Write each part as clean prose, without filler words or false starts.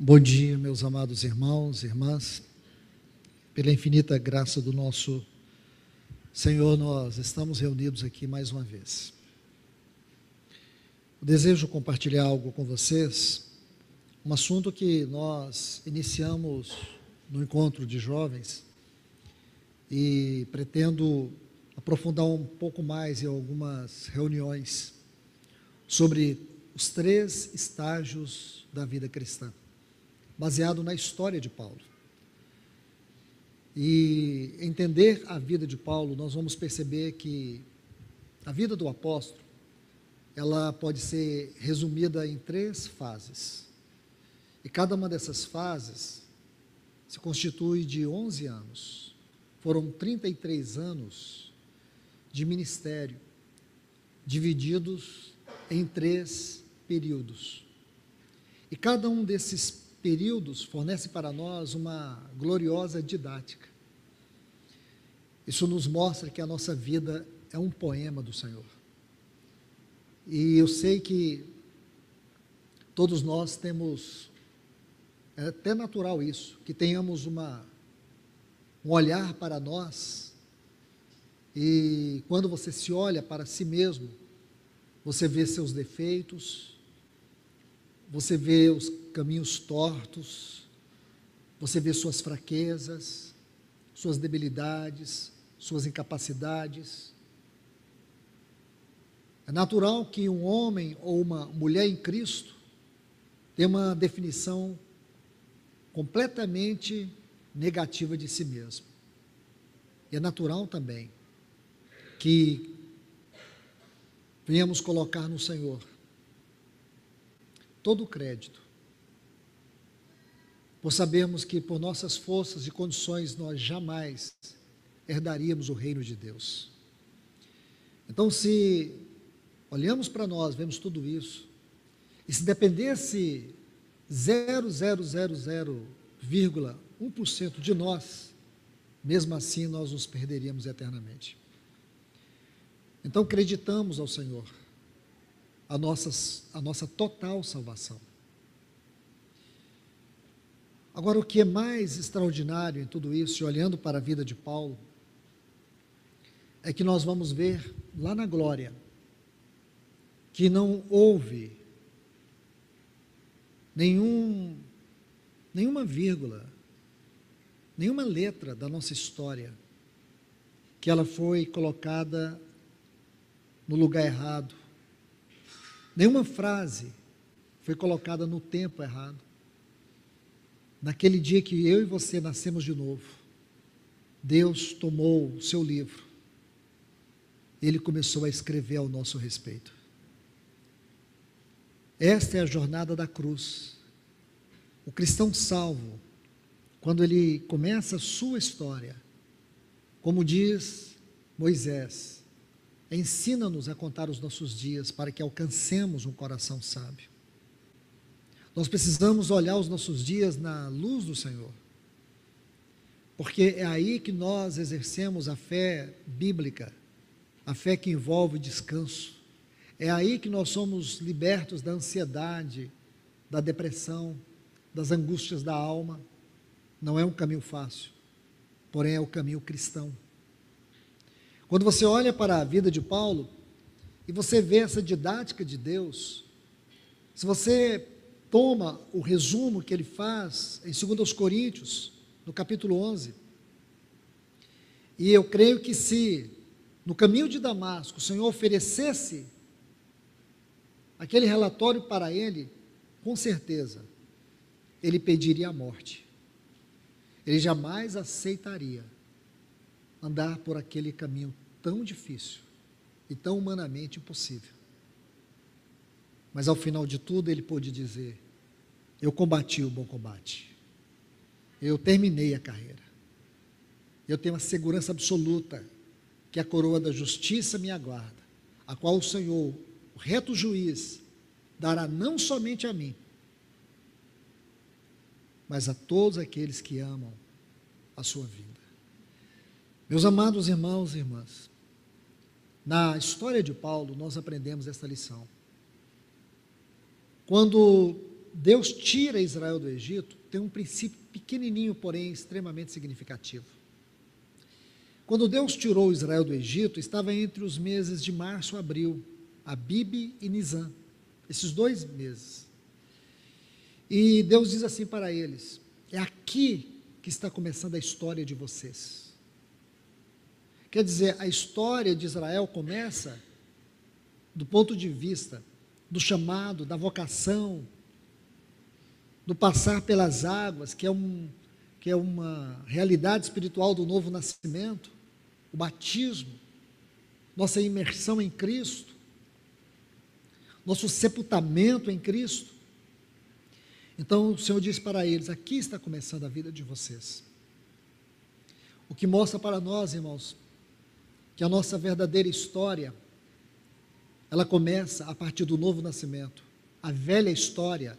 Bom dia, meus amados irmãos e irmãs. Pela infinita graça do nosso Senhor, nós estamos reunidos aqui mais uma vez. Eu desejo compartilhar algo com vocês, um assunto que nós iniciamos no encontro de jovens e pretendo aprofundar um pouco mais em algumas reuniões sobre os 3 estágios da vida cristã, baseado na história de Paulo. E entender a vida de Paulo, nós vamos perceber que a vida do apóstolo, ela pode ser resumida em 3 fases. E cada uma dessas fases se constitui de 11 anos. Foram 33 anos de ministério, divididos em 3 períodos. E cada um desses períodos fornece para nós uma gloriosa didática. Isso nos mostra que a nossa vida é um poema do Senhor. E eu sei que todos nós temos, é até natural isso, que tenhamos um olhar para nós, e quando você se olha para si mesmo, você vê seus defeitos, você vê os caminhos tortos, você vê suas fraquezas, suas debilidades, suas incapacidades. É natural que um homem ou uma mulher em Cristo tenha uma definição completamente negativa de si mesmo. E é natural também que venhamos colocar no Senhor todo o crédito, por sabermos que por nossas forças e condições nós jamais herdaríamos o reino de Deus. Então, se olhamos para nós, vemos tudo isso, e se dependesse 0,000,1% de nós, mesmo assim nós nos perderíamos eternamente. Então, acreditamos ao Senhor a nossa total salvação. Agora, o que é mais extraordinário em tudo isso, e olhando para a vida de Paulo, é que nós vamos ver lá na glória, que não houve nenhuma vírgula, nenhuma letra da nossa história, que ela foi colocada no lugar errado, nenhuma frase foi colocada no tempo errado. Naquele dia que eu e você nascemos de novo, Deus tomou o seu livro, Ele começou a escrever ao nosso respeito. Esta é a jornada da cruz. O cristão salvo, quando ele começa a sua história, como diz Moisés, ensina-nos a contar os nossos dias para que alcancemos um coração sábio. Nós precisamos olhar os nossos dias na luz do Senhor, porque é aí que nós exercemos a fé bíblica, a fé que envolve descanso. É aí que nós somos libertos da ansiedade, da depressão, das angústias da alma. Não é um caminho fácil, porém é o caminho cristão. Quando você olha para a vida de Paulo, e você vê essa didática de Deus, se você toma o resumo que ele faz em 2 Coríntios, no capítulo 11, e eu creio que se no caminho de Damasco o Senhor oferecesse aquele relatório para ele, com certeza, ele pediria a morte. Ele jamais aceitaria andar por aquele caminho tão difícil e tão humanamente impossível. Mas ao final de tudo ele pôde dizer: eu combati o bom combate, eu terminei a carreira, eu tenho a segurança absoluta que a coroa da justiça me aguarda, a qual o Senhor, o reto juiz, dará não somente a mim, mas a todos aqueles que amam a sua vida. Meus amados irmãos e irmãs, na história de Paulo nós aprendemos esta lição. Quando Deus tira Israel do Egito, tem um princípio pequenininho, porém extremamente significativo. Quando Deus tirou Israel do Egito, estava entre os meses de março e abril, Abibe e Nisan, esses 2 meses. E Deus diz assim para eles: é aqui que está começando a história de vocês. Quer dizer, a história de Israel começa do ponto de vista do chamado, da vocação, do passar pelas águas, que é uma realidade espiritual do novo nascimento, o batismo, nossa imersão em Cristo, nosso sepultamento em Cristo. Então o Senhor diz para eles: aqui está começando a vida de vocês. O que mostra para nós, irmãos, que a nossa verdadeira história, ela começa a partir do novo nascimento. A velha história,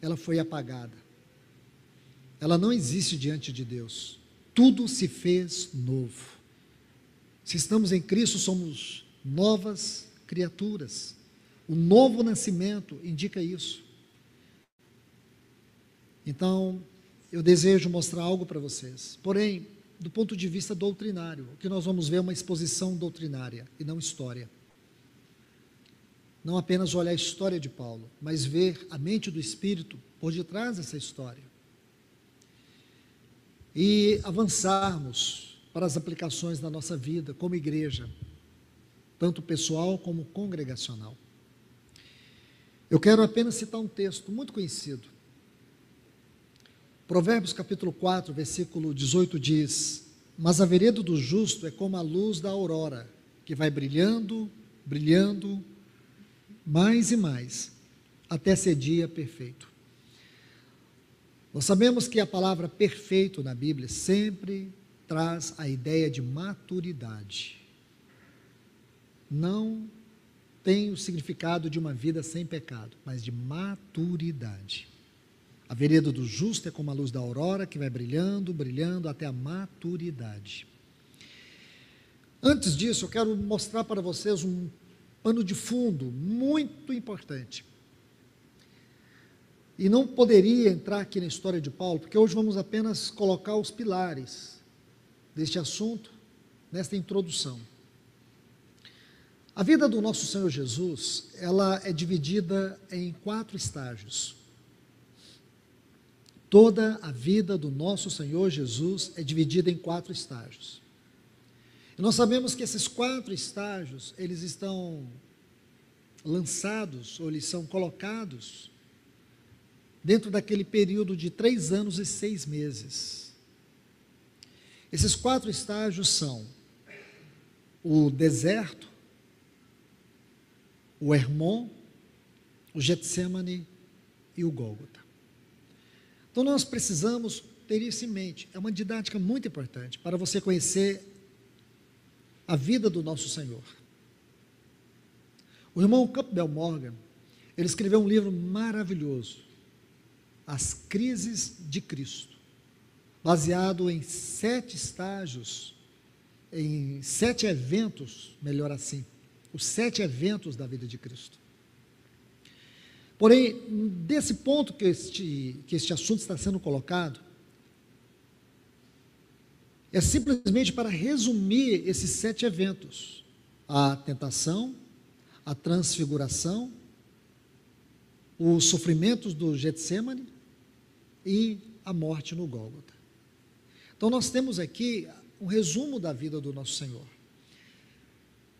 ela foi apagada. Ela não existe diante de Deus. Tudo se fez novo. Se estamos em Cristo, somos novas criaturas. O novo nascimento indica isso. Então, eu desejo mostrar algo para vocês. Porém, do ponto de vista doutrinário, o que nós vamos ver é uma exposição doutrinária e não história. Não apenas olhar a história de Paulo, mas ver a mente do Espírito por detrás dessa história. E avançarmos para as aplicações da nossa vida como igreja, tanto pessoal como congregacional. Eu quero apenas citar um texto muito conhecido. Provérbios capítulo 4, versículo 18 diz: mas a vereda do justo é como a luz da aurora, que vai brilhando, brilhando, mais e mais, até ser dia perfeito. Nós sabemos que a palavra perfeito na Bíblia sempre traz a ideia de maturidade. Não tem o significado de uma vida sem pecado, mas de maturidade. A vereda do justo é como a luz da aurora, que vai brilhando, brilhando até a maturidade. Antes disso, eu quero mostrar para vocês um pano de fundo muito importante. E não poderia entrar aqui na história de Paulo, porque hoje vamos apenas colocar os pilares deste assunto, nesta introdução. A vida do nosso Senhor Jesus, ela é dividida em 4 estágios. Toda a vida do nosso Senhor Jesus é dividida em 4 estágios. E nós sabemos que esses 4 estágios, eles estão lançados, ou eles são colocados dentro daquele período de 3 anos e 6 meses. Esses 4 estágios são o deserto, o Hermon, o Getsêmani e o Gólgota. Então nós precisamos ter isso em mente. É uma didática muito importante para você conhecer a vida do nosso Senhor. O irmão Campbell Morgan, ele escreveu um livro maravilhoso, As Crises de Cristo, baseado em 7 estágios, em 7 eventos, melhor assim, os 7 eventos da vida de Cristo. Porém, desse ponto que este assunto está sendo colocado, é simplesmente para resumir esses 7 eventos: a tentação, a transfiguração, os sofrimentos do Getsêmani e a morte no Gólgota. Então nós temos aqui um resumo da vida do nosso Senhor.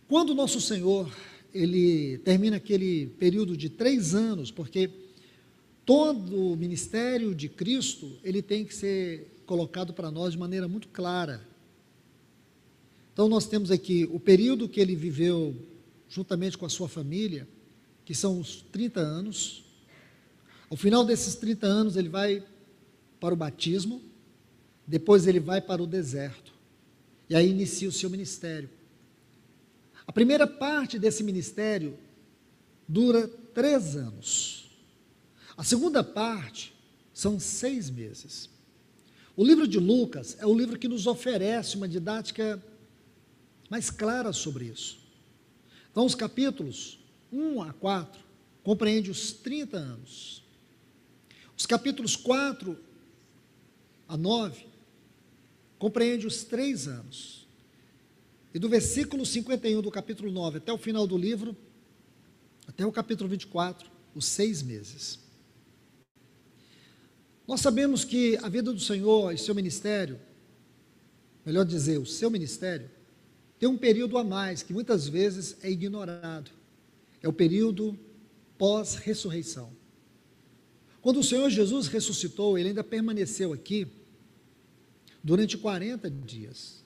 Quando o nosso Senhor, ele termina aquele período de 3 anos, porque todo o ministério de Cristo, ele tem que ser colocado para nós de maneira muito clara. Então nós temos aqui o período que ele viveu juntamente com a sua família, que são os 30 anos. Ao final desses 30 anos ele vai para o batismo, depois ele vai para o deserto, e aí inicia o seu ministério. A primeira parte desse ministério dura 3 anos. A segunda parte são 6 meses. O livro de Lucas é o livro que nos oferece uma didática mais clara sobre isso. Então, os capítulos 1 a 4 compreende os 30 anos. Os capítulos 4 a 9 compreende os 3 anos. E do versículo 51 do capítulo 9 até o final do livro, até o capítulo 24, os 6 meses. Nós sabemos que a vida do Senhor e seu ministério, melhor dizer, o seu ministério, tem um período a mais, que muitas vezes é ignorado. É o período pós-ressurreição. Quando o Senhor Jesus ressuscitou, ele ainda permaneceu aqui durante 40 dias.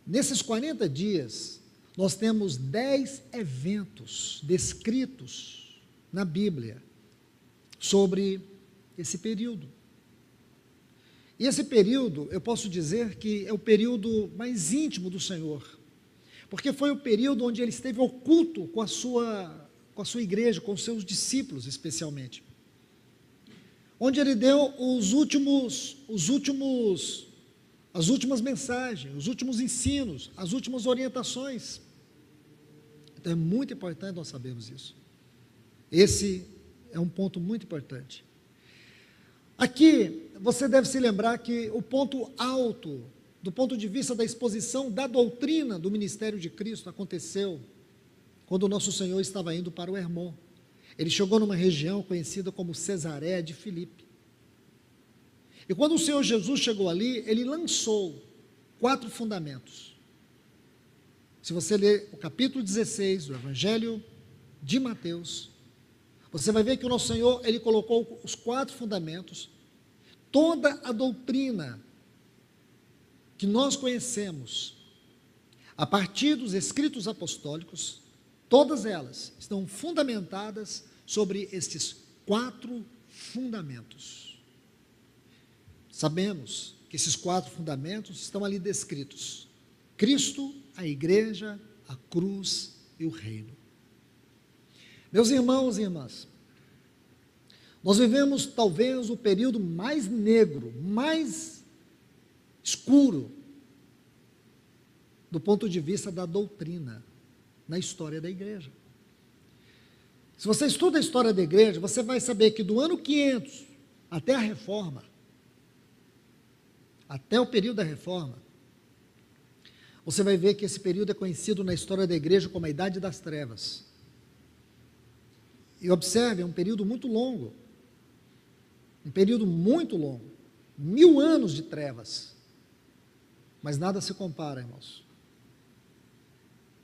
Nesses 40 dias, nós temos 10 eventos descritos na Bíblia sobre esse período. E esse período, eu posso dizer que é o período mais íntimo do Senhor, porque foi o período onde ele esteve oculto com a sua igreja, com os seus discípulos especialmente, onde ele deu as últimas mensagens, os últimos ensinos, as últimas orientações. Então é muito importante nós sabermos isso. Esse é um ponto muito importante. Aqui, você deve se lembrar que o ponto alto, do ponto de vista da exposição da doutrina do ministério de Cristo, aconteceu quando o nosso Senhor estava indo para o Hermon. Ele chegou numa região conhecida como Cesareia de Filipe. E quando o Senhor Jesus chegou ali, ele lançou 4 fundamentos. Se você ler o capítulo 16 do Evangelho de Mateus, você vai ver que o nosso Senhor, ele colocou os 4 fundamentos, toda a doutrina que nós conhecemos, a partir dos escritos apostólicos, todas elas estão fundamentadas sobre estes 4 fundamentos. Sabemos que esses 4 fundamentos estão ali descritos: Cristo, a igreja, a cruz e o reino. Meus irmãos e irmãs, nós vivemos talvez o período mais negro, mais escuro, do ponto de vista da doutrina, na história da igreja. Se você estuda a história da igreja, você vai saber que do ano 500 até a Reforma, até o período da Reforma, você vai ver que esse período é conhecido na história da igreja como a Idade das Trevas. E observe, é um período muito longo, 1000 anos de trevas, mas nada se compara, irmãos,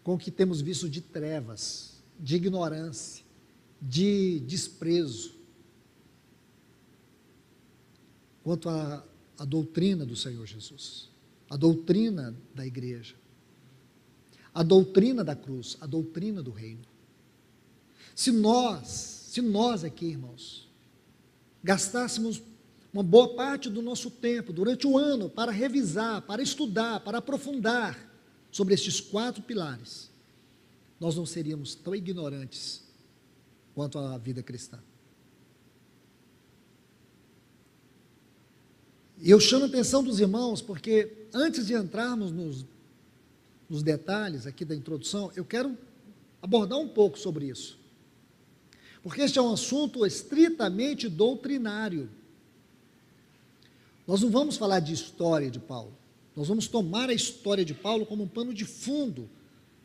com o que temos visto de trevas, de ignorância, de desprezo, quanto à doutrina do Senhor Jesus, a doutrina da igreja, a doutrina da cruz, a doutrina do reino. Se nós aqui, irmãos, gastássemos uma boa parte do nosso tempo, durante o ano, para revisar, para estudar, para aprofundar sobre estes 4 pilares, nós não seríamos tão ignorantes quanto à vida cristã. E eu chamo a atenção dos irmãos, porque antes de entrarmos nos detalhes aqui da introdução, eu quero abordar um pouco sobre isso. Porque este é um assunto estritamente doutrinário. Nós não vamos falar de história de Paulo. Nós vamos tomar a história de Paulo como um pano de fundo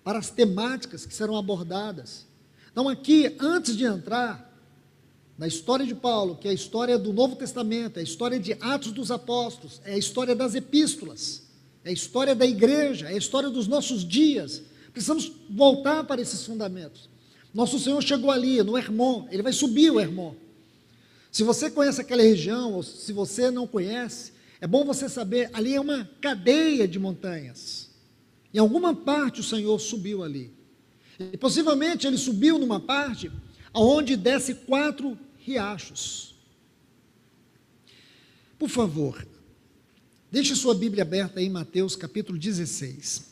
para as temáticas que serão abordadas. Então aqui, antes de entrar na história de Paulo, que é a história do Novo Testamento, é a história de Atos dos Apóstolos, é a história das epístolas, é a história da igreja, é a história dos nossos dias, precisamos voltar para esses fundamentos. Nosso Senhor chegou ali, no Hermon, ele vai subir o Hermon. Se você conhece aquela região, ou se você não conhece, é bom você saber, ali é uma cadeia de montanhas. Em alguma parte o Senhor subiu ali. E possivelmente ele subiu numa parte onde desce 4 riachos. Por favor, deixe sua Bíblia aberta aí em Mateus capítulo 16.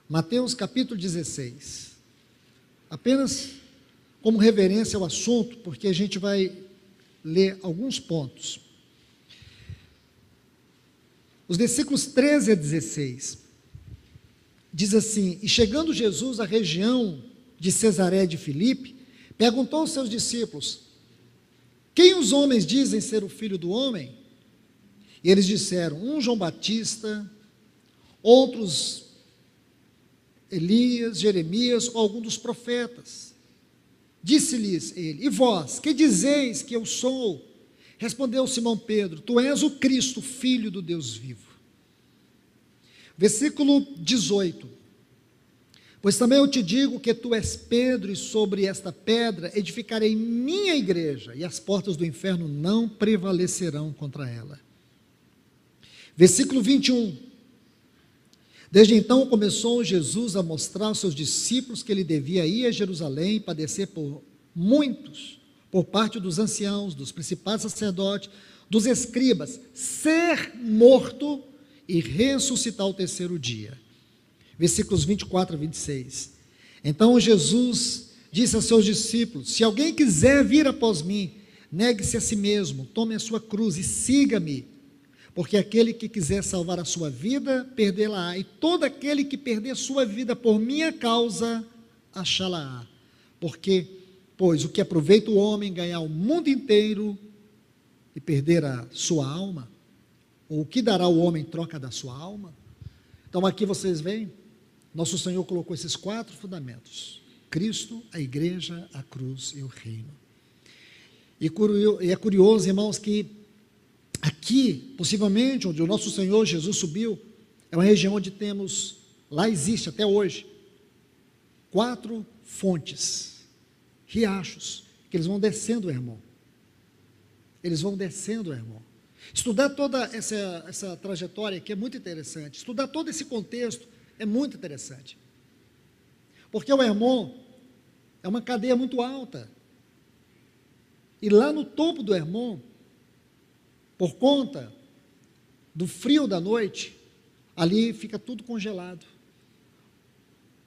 Mateus capítulo 16, apenas como reverência ao assunto, porque a gente vai ler alguns pontos. Os versículos 13 a 16. diz assim: e chegando Jesus à região de Cesaré de Filipe, perguntou aos seus discípulos: quem os homens dizem ser o Filho do Homem? E eles disseram: um João Batista, outros Elias, Jeremias ou algum dos profetas. Disse-lhes ele: e vós, que dizeis que eu sou? Respondeu Simão Pedro: tu és o Cristo, Filho do Deus vivo. Versículo 18: pois também eu te digo que tu és Pedro, e sobre esta pedra edificarei minha igreja, e as portas do inferno não prevalecerão contra ela. Versículo 21: desde então começou Jesus a mostrar aos seus discípulos que ele devia ir a Jerusalém e padecer por muitos, por parte dos anciãos, dos principais sacerdotes, dos escribas, ser morto e ressuscitar ao terceiro dia. Versículos 24 a 26. Então Jesus disse a seus discípulos: se alguém quiser vir após mim, negue-se a si mesmo, tome a sua cruz e siga-me. Porque aquele que quiser salvar a sua vida, perdê-la-á, e todo aquele que perder sua vida por minha causa, achá-la-á. Pois o que aproveita o homem ganhar o mundo inteiro e perder a sua alma? Ou o que dará o homem em troca da sua alma? Então aqui vocês veem, nosso Senhor colocou esses 4 fundamentos: Cristo, a igreja, a cruz e o reino. E é curioso, irmãos, que aqui, possivelmente, onde o nosso Senhor Jesus subiu, é uma região onde temos, lá existe até hoje, 4 fontes, riachos, que eles vão descendo o Hermon. Eles vão descendo o Hermon. Estudar toda essa trajetória aqui é muito interessante. Estudar todo esse contexto é muito interessante. Porque o Hermon é uma cadeia muito alta. E lá no topo do Hermon, por conta do frio da noite, ali fica tudo congelado.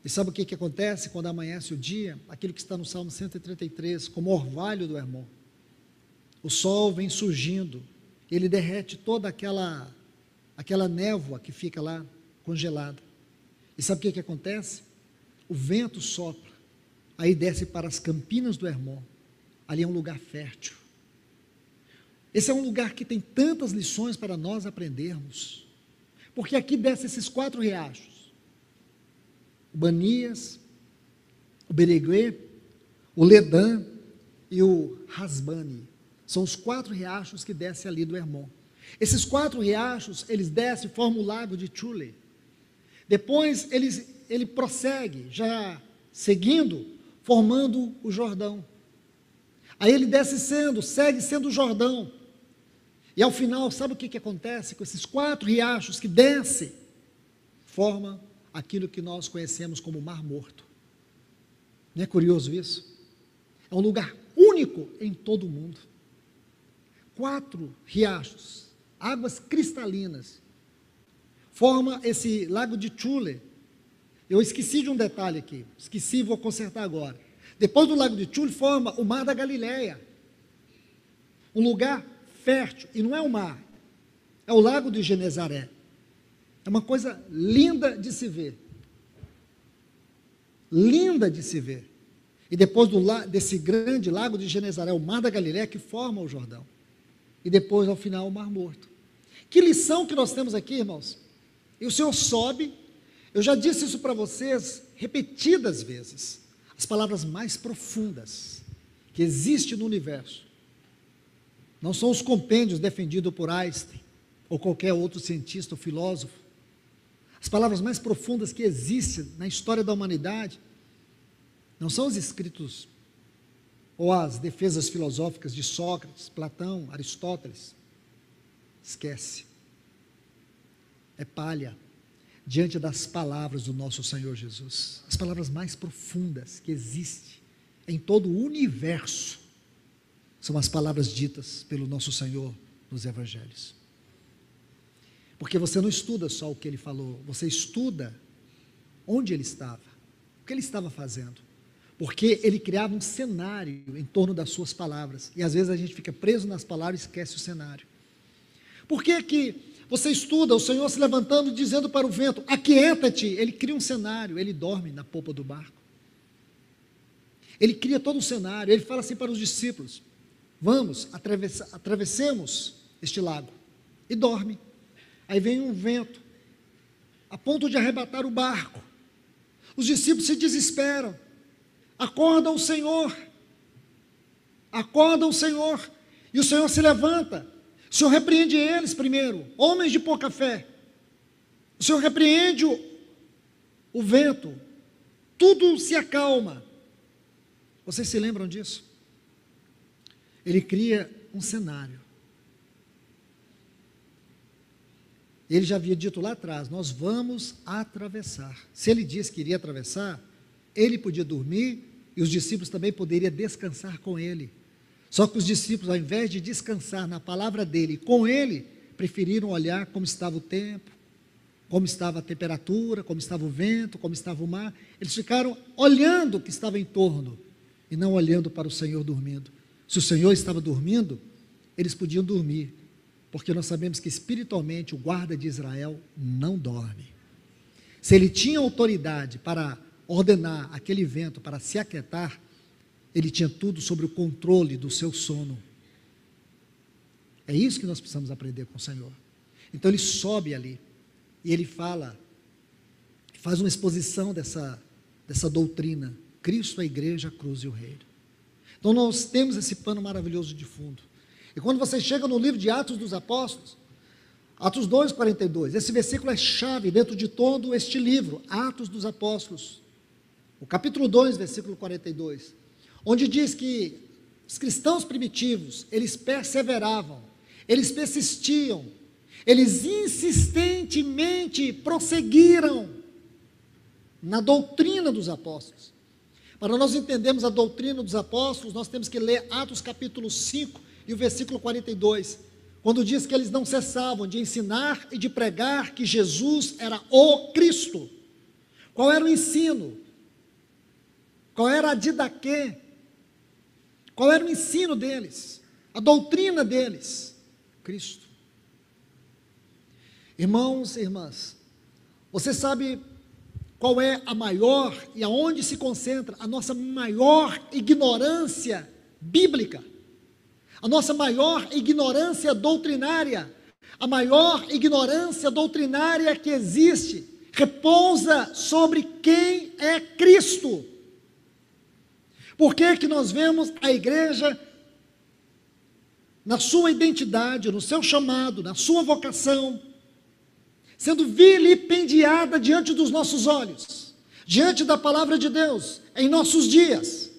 E sabe o que acontece quando amanhece o dia? Aquilo que está no Salmo 133, como orvalho do Hermon. O sol vem surgindo, ele derrete toda aquela névoa que fica lá congelada. E sabe o que acontece? O vento sopra, aí desce para as campinas do Hermon. Ali é um lugar fértil. Esse é um lugar que tem tantas lições para nós aprendermos, porque aqui descem esses 4 riachos: o Banias, o Bereguê, o Ledã e o Rasbani. São os 4 riachos que descem ali do Hermon. Esses 4 riachos, eles descem e formam o lago de Chule. Depois ele prossegue, já seguindo, formando o Jordão. Aí ele segue sendo o Jordão. E ao final, sabe o que acontece com esses 4 riachos que descem? Forma aquilo que nós conhecemos como Mar Morto. Não é curioso isso? É um lugar único em todo o mundo. 4 riachos, águas cristalinas, forma esse lago de Chule. Eu esqueci de um detalhe aqui, vou consertar agora. Depois do lago de Chule forma o Mar da Galileia, um lugar fértil, e não é o mar, é o lago de Genezaré. É uma coisa linda de se ver, linda de se ver. E depois desse grande lago de Genezaré, o Mar da Galileia, que forma o Jordão, e depois ao final o Mar Morto. Que lição que nós temos aqui, irmãos? E o Senhor sobe, eu já disse isso para vocês repetidas vezes, as palavras mais profundas que existem no universo não são os compêndios defendidos por Einstein ou qualquer outro cientista ou filósofo. As palavras mais profundas que existem na história da humanidade não são os escritos ou as defesas filosóficas de Sócrates, Platão, Aristóteles. Esquece. É palha diante das palavras do nosso Senhor Jesus. As palavras mais profundas que existem em todo o universo são as palavras ditas pelo nosso Senhor nos Evangelhos. Porque você não estuda só o que Ele falou, você estuda onde Ele estava, o que Ele estava fazendo. Porque Ele criava um cenário em torno das suas palavras. E às vezes a gente fica preso nas palavras e esquece o cenário. Por que você estuda o Senhor se levantando e dizendo para o vento, aquieta-te. Ele cria um cenário, ele dorme na popa do barco. Ele cria todo um cenário, ele fala assim para os discípulos, vamos, atravessemos este lago, e dorme. Aí vem um vento, a ponto de arrebatar o barco. Os discípulos se desesperam, acordam o Senhor, e o Senhor se levanta. O Senhor repreende eles primeiro, homens de pouca fé. O Senhor repreende o vento, tudo se acalma. Vocês se lembram disso? Ele cria um cenário. Ele já havia dito lá atrás, nós vamos atravessar. Se ele disse que iria atravessar, ele podia dormir e os discípulos também poderiam descansar com ele. Só que os discípulos, ao invés de descansar na palavra dele, com ele, preferiram olhar como estava o tempo, como estava a temperatura, como estava o vento, como estava o mar. Eles ficaram olhando o que estava em torno e não olhando para o Senhor dormindo. Se o Senhor estava dormindo, eles podiam dormir, porque nós sabemos que espiritualmente o guarda de Israel não dorme. Se ele tinha autoridade para ordenar aquele vento para se aquietar, ele tinha tudo sobre o controle do seu sono. É isso que nós precisamos aprender com o Senhor. Então ele sobe ali, e ele fala, faz uma exposição dessa doutrina, Cristo, a igreja, a cruz e o reino. Então nós temos esse pano maravilhoso de fundo. E quando você chega no livro de Atos dos Apóstolos, Atos 2:42, esse versículo é chave dentro de todo este livro, Atos dos Apóstolos, o capítulo 2, versículo 42, onde diz que os cristãos primitivos, eles perseveravam, eles persistiam, eles insistentemente prosseguiram na doutrina dos apóstolos. Para nós entendermos a doutrina dos apóstolos, nós temos que ler Atos capítulo 5 e o versículo 42, quando diz que eles não cessavam de ensinar e de pregar que Jesus era o Cristo. Qual era o ensino? Qual era a didaquê? Qual era o ensino deles? A doutrina deles? Cristo. Irmãos e irmãs, você sabe qual é a maior e aonde se concentra a nossa maior ignorância bíblica? A nossa maior ignorância doutrinária, a maior ignorância doutrinária que existe, repousa sobre quem é Cristo. Por que que nós vemos a igreja, na sua identidade, no seu chamado, na sua vocação, sendo vilipendiada diante dos nossos olhos, diante da palavra de Deus, em nossos dias?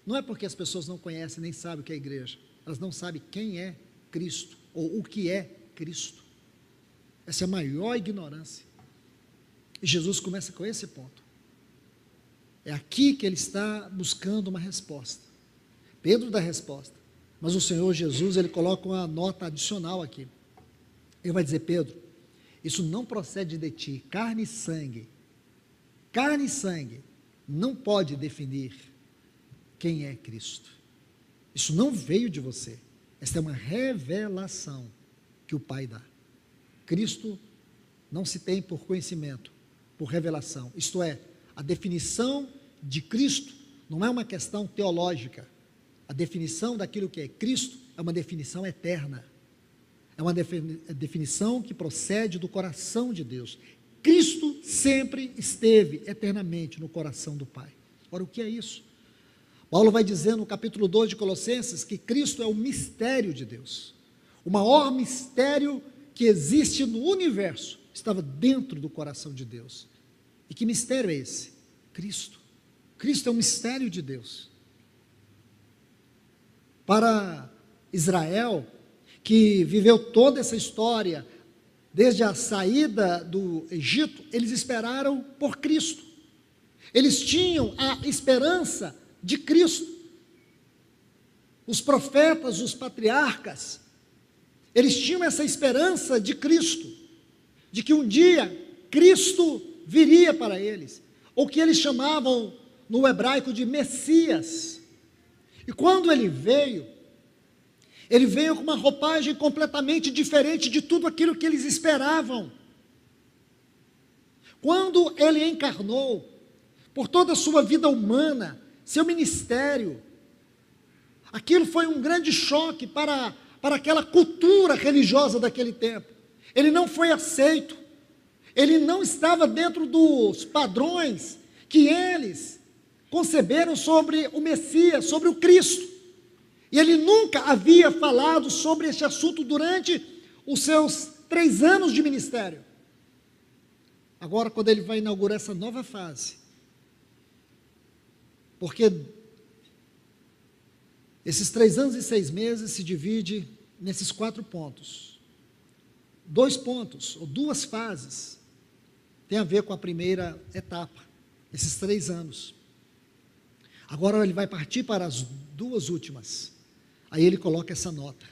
Não é porque as pessoas não conhecem, nem sabem o que é a igreja, elas não sabem quem é Cristo, ou o que é Cristo. Essa é a maior ignorância. E Jesus começa com esse ponto. É aqui que ele está buscando uma resposta. Pedro dá a resposta, mas o Senhor Jesus, ele coloca uma nota adicional aqui. Ele vai dizer, Pedro, isso não procede de ti, carne e sangue não pode definir quem é Cristo. Isso não veio de você, esta é uma revelação que o Pai dá. Cristo não se tem por conhecimento, por revelação, isto é, a definição de Cristo não é uma questão teológica, a definição daquilo que é Cristo é uma definição eterna, é uma definição que procede do coração de Deus. Cristo sempre esteve eternamente no coração do Pai. Ora, o que é isso? Paulo vai dizer no capítulo 2 de Colossenses que Cristo é o mistério de Deus. O maior mistério que existe no universo estava dentro do coração de Deus. E que mistério é esse? Cristo. Cristo é o mistério de Deus. Para Israel, que viveu toda essa história, desde a saída do Egito, eles esperaram por Cristo. Eles tinham a esperança de Cristo. Os profetas, os patriarcas, eles tinham essa esperança de Cristo, de que um dia Cristo viria para eles, ou que eles chamavam no hebraico de Messias. E quando ele veio, Ele veio com uma roupagem completamente diferente de tudo aquilo que eles esperavam. Quando ele encarnou, por toda a sua vida humana, seu ministério, aquilo foi um grande choque para aquela cultura religiosa daquele tempo. Ele não foi aceito, ele não estava dentro dos padrões que eles conceberam sobre o Messias, sobre o Cristo. E ele nunca havia falado sobre este assunto durante os seus 3 anos de ministério. Agora, quando ele vai inaugurar essa nova fase, porque esses 3 anos e 6 meses se divide nesses 4 pontos. 2 pontos, ou 2 fases, tem a ver com a primeira etapa, esses 3 anos. Agora ele vai partir para as 2 últimas. Aí ele coloca essa nota.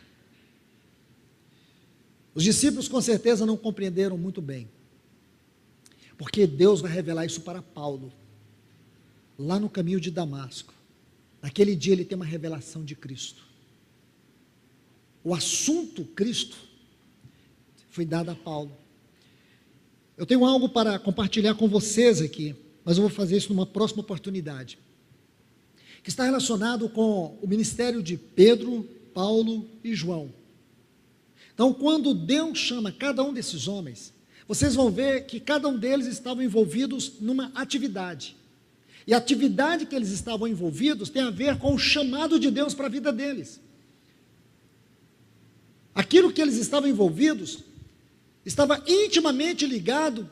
Os discípulos com certeza não compreenderam muito bem, porque Deus vai revelar isso para Paulo, lá no caminho de Damasco. Naquele dia ele tem uma revelação de Cristo. O assunto Cristo foi dado a Paulo. Eu tenho algo para compartilhar com vocês aqui, mas eu vou fazer isso numa próxima oportunidade, que está relacionado com o ministério de Pedro, Paulo e João. Então, quando Deus chama cada um desses homens, vocês vão ver que cada um deles estavam envolvidos numa atividade. E a atividade que eles estavam envolvidos tem a ver com o chamado de Deus para a vida deles. Aquilo que eles estavam envolvidos estava intimamente ligado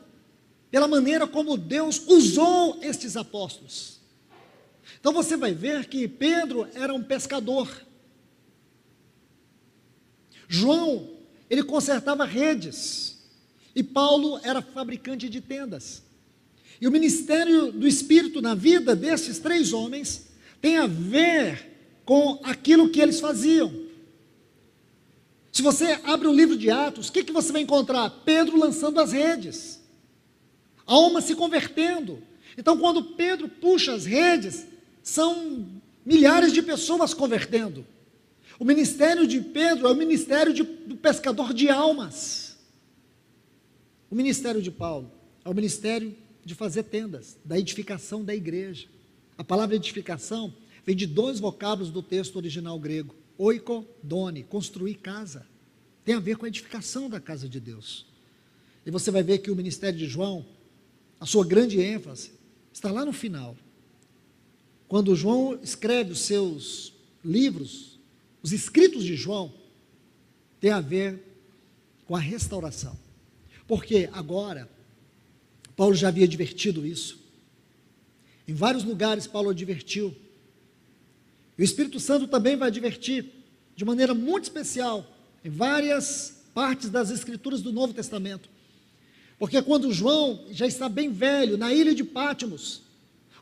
pela maneira como Deus usou estes apóstolos. Então você vai ver que Pedro era um pescador. João, ele consertava redes. E Paulo era fabricante de tendas. E o ministério do Espírito na vida desses 3 homens tem a ver com aquilo que eles faziam. Se você abre o livro de Atos, o que você vai encontrar? Pedro lançando as redes, almas se convertendo. Então, quando Pedro puxa as redes, são milhares de pessoas convertendo. O ministério de Pedro é o ministério do pescador de almas. O ministério de Paulo é o ministério de fazer tendas, da edificação da igreja. A palavra edificação vem de 2 vocábulos do texto original grego: oiko, doni, construir casa. Tem a ver com a edificação da casa de Deus. E você vai ver que o ministério de João, a sua grande ênfase, está lá no final. Quando João escreve os seus livros, os escritos de João, tem a ver com a restauração. Porque agora, Paulo já havia advertido isso. Em vários lugares Paulo advertiu. E o Espírito Santo também vai advertir, de maneira muito especial, em várias partes das Escrituras do Novo Testamento. Porque quando João já está bem velho, na ilha de Pátimos,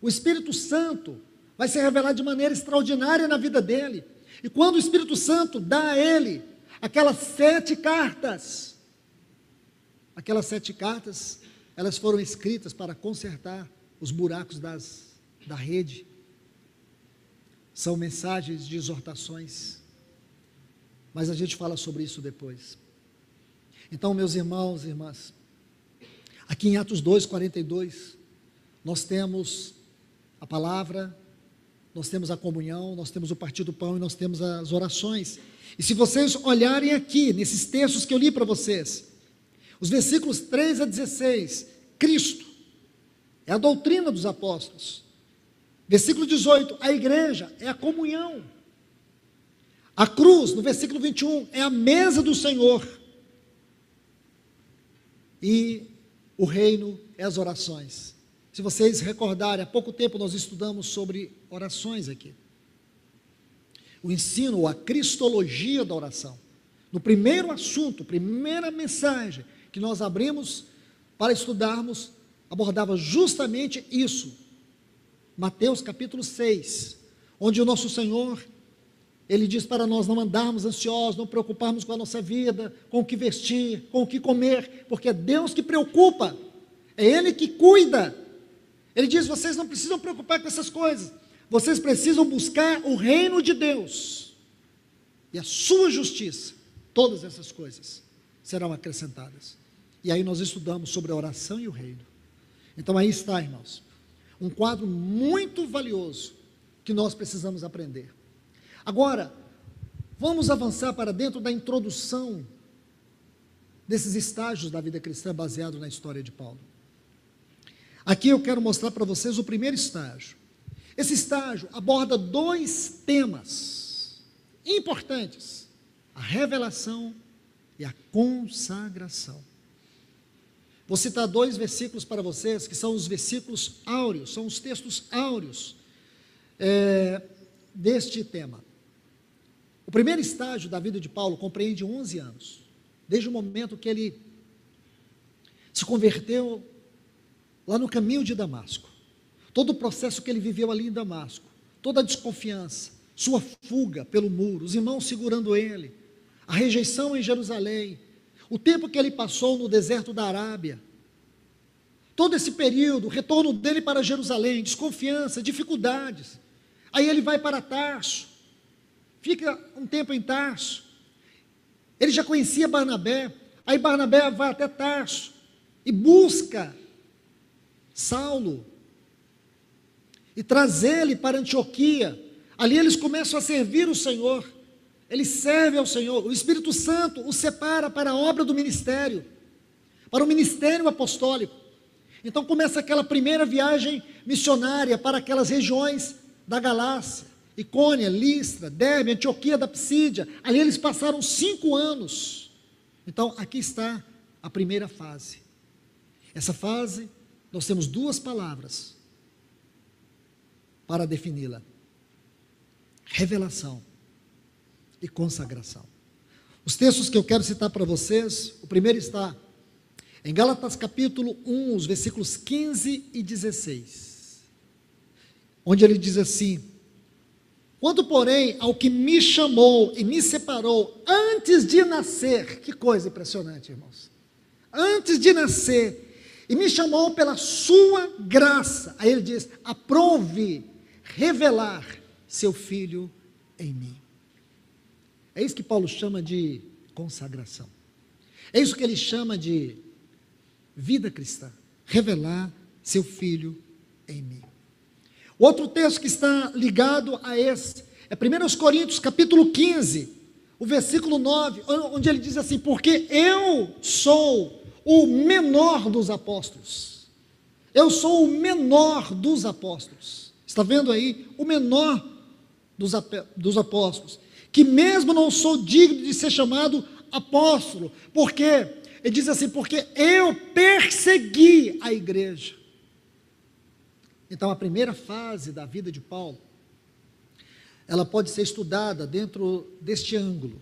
o Espírito Santo vai se revelar de maneira extraordinária na vida dele. E quando o Espírito Santo dá a ele aquelas 7 cartas, elas foram escritas para consertar os buracos da rede. São mensagens de exortações, mas a gente fala sobre isso depois. Então, meus irmãos e irmãs, aqui em Atos 2:42, nós temos a palavra, nós temos a comunhão, nós temos o partir do pão e nós temos as orações. E se vocês olharem aqui, nesses textos que eu li para vocês, os versículos 3 a 16, Cristo é a doutrina dos apóstolos. Versículo 18, a igreja é a comunhão. A cruz, no versículo 21, é a mesa do Senhor. E o reino é as orações. Se vocês recordarem, há pouco tempo nós estudamos sobre orações aqui. O ensino, ou a cristologia da oração. No primeiro assunto, primeira mensagem que nós abrimos para estudarmos, abordava justamente isso. Mateus capítulo 6, onde o nosso Senhor, Ele diz para nós não andarmos ansiosos, não preocuparmos com a nossa vida, com o que vestir, com o que comer, porque é Deus que preocupa, é Ele que cuida. Ele diz, vocês não precisam preocupar com essas coisas, vocês precisam buscar o reino de Deus. e a sua justiça, todas essas coisas serão acrescentadas. E aí nós estudamos sobre a oração e o reino. Então aí está, irmãos, um quadro muito valioso que nós precisamos aprender. Agora, vamos avançar para dentro da introdução desses estágios da vida cristã baseado na história de Paulo. Aqui eu quero mostrar para vocês o primeiro estágio. Esse estágio aborda dois temas importantes: a revelação e a consagração. Vou citar dois versículos para vocês, que são os versículos áureos, são os textos áureos deste tema. O primeiro estágio da vida de Paulo compreende 11 anos, desde o momento que ele se converteu lá no caminho de Damasco. Todo o processo que ele viveu ali em Damasco, toda a desconfiança, sua fuga pelo muro, os irmãos segurando ele, a rejeição em Jerusalém, o tempo que ele passou no deserto da Arábia, todo esse período, o retorno dele para Jerusalém, desconfiança, dificuldades. Aí ele vai para Tarso, fica um tempo em Tarso. Ele já conhecia Barnabé, aí Barnabé vai até Tarso e busca Saulo e traz ele para Antioquia. Ali eles começam a servir o Senhor, eles servem ao Senhor. O Espírito Santo os separa para a obra do ministério, para o ministério apostólico. Então começa aquela primeira viagem missionária para aquelas regiões da Galácia, Icônia, Listra, Derbe, Antioquia da Psídia. Ali eles passaram 5 anos. Então aqui está a primeira fase. Essa fase, nós temos 2 palavras para defini-la: revelação e consagração. Os textos que eu quero citar para vocês, o primeiro está em Gálatas capítulo 1, os versículos 15 e 16, onde ele diz assim: quanto, porém, ao que me chamou e me separou antes de nascer, que coisa impressionante, irmãos, antes de nascer, e me chamou pela sua graça, aí ele diz: aprove revelar seu Filho em mim. É isso que Paulo chama de consagração, é isso que ele chama de vida cristã, revelar seu Filho em mim. Outro texto que está ligado a esse é 1 Coríntios capítulo 15, o versículo 9, onde ele diz assim: porque eu sou o menor dos apóstolos. Eu sou o menor dos apóstolos. Está vendo aí? O menor dos apóstolos. Que mesmo não sou digno de ser chamado apóstolo. Por quê? Ele diz assim: porque eu persegui a igreja. Então a primeira fase da vida de Paulo, ela pode ser estudada dentro deste ângulo,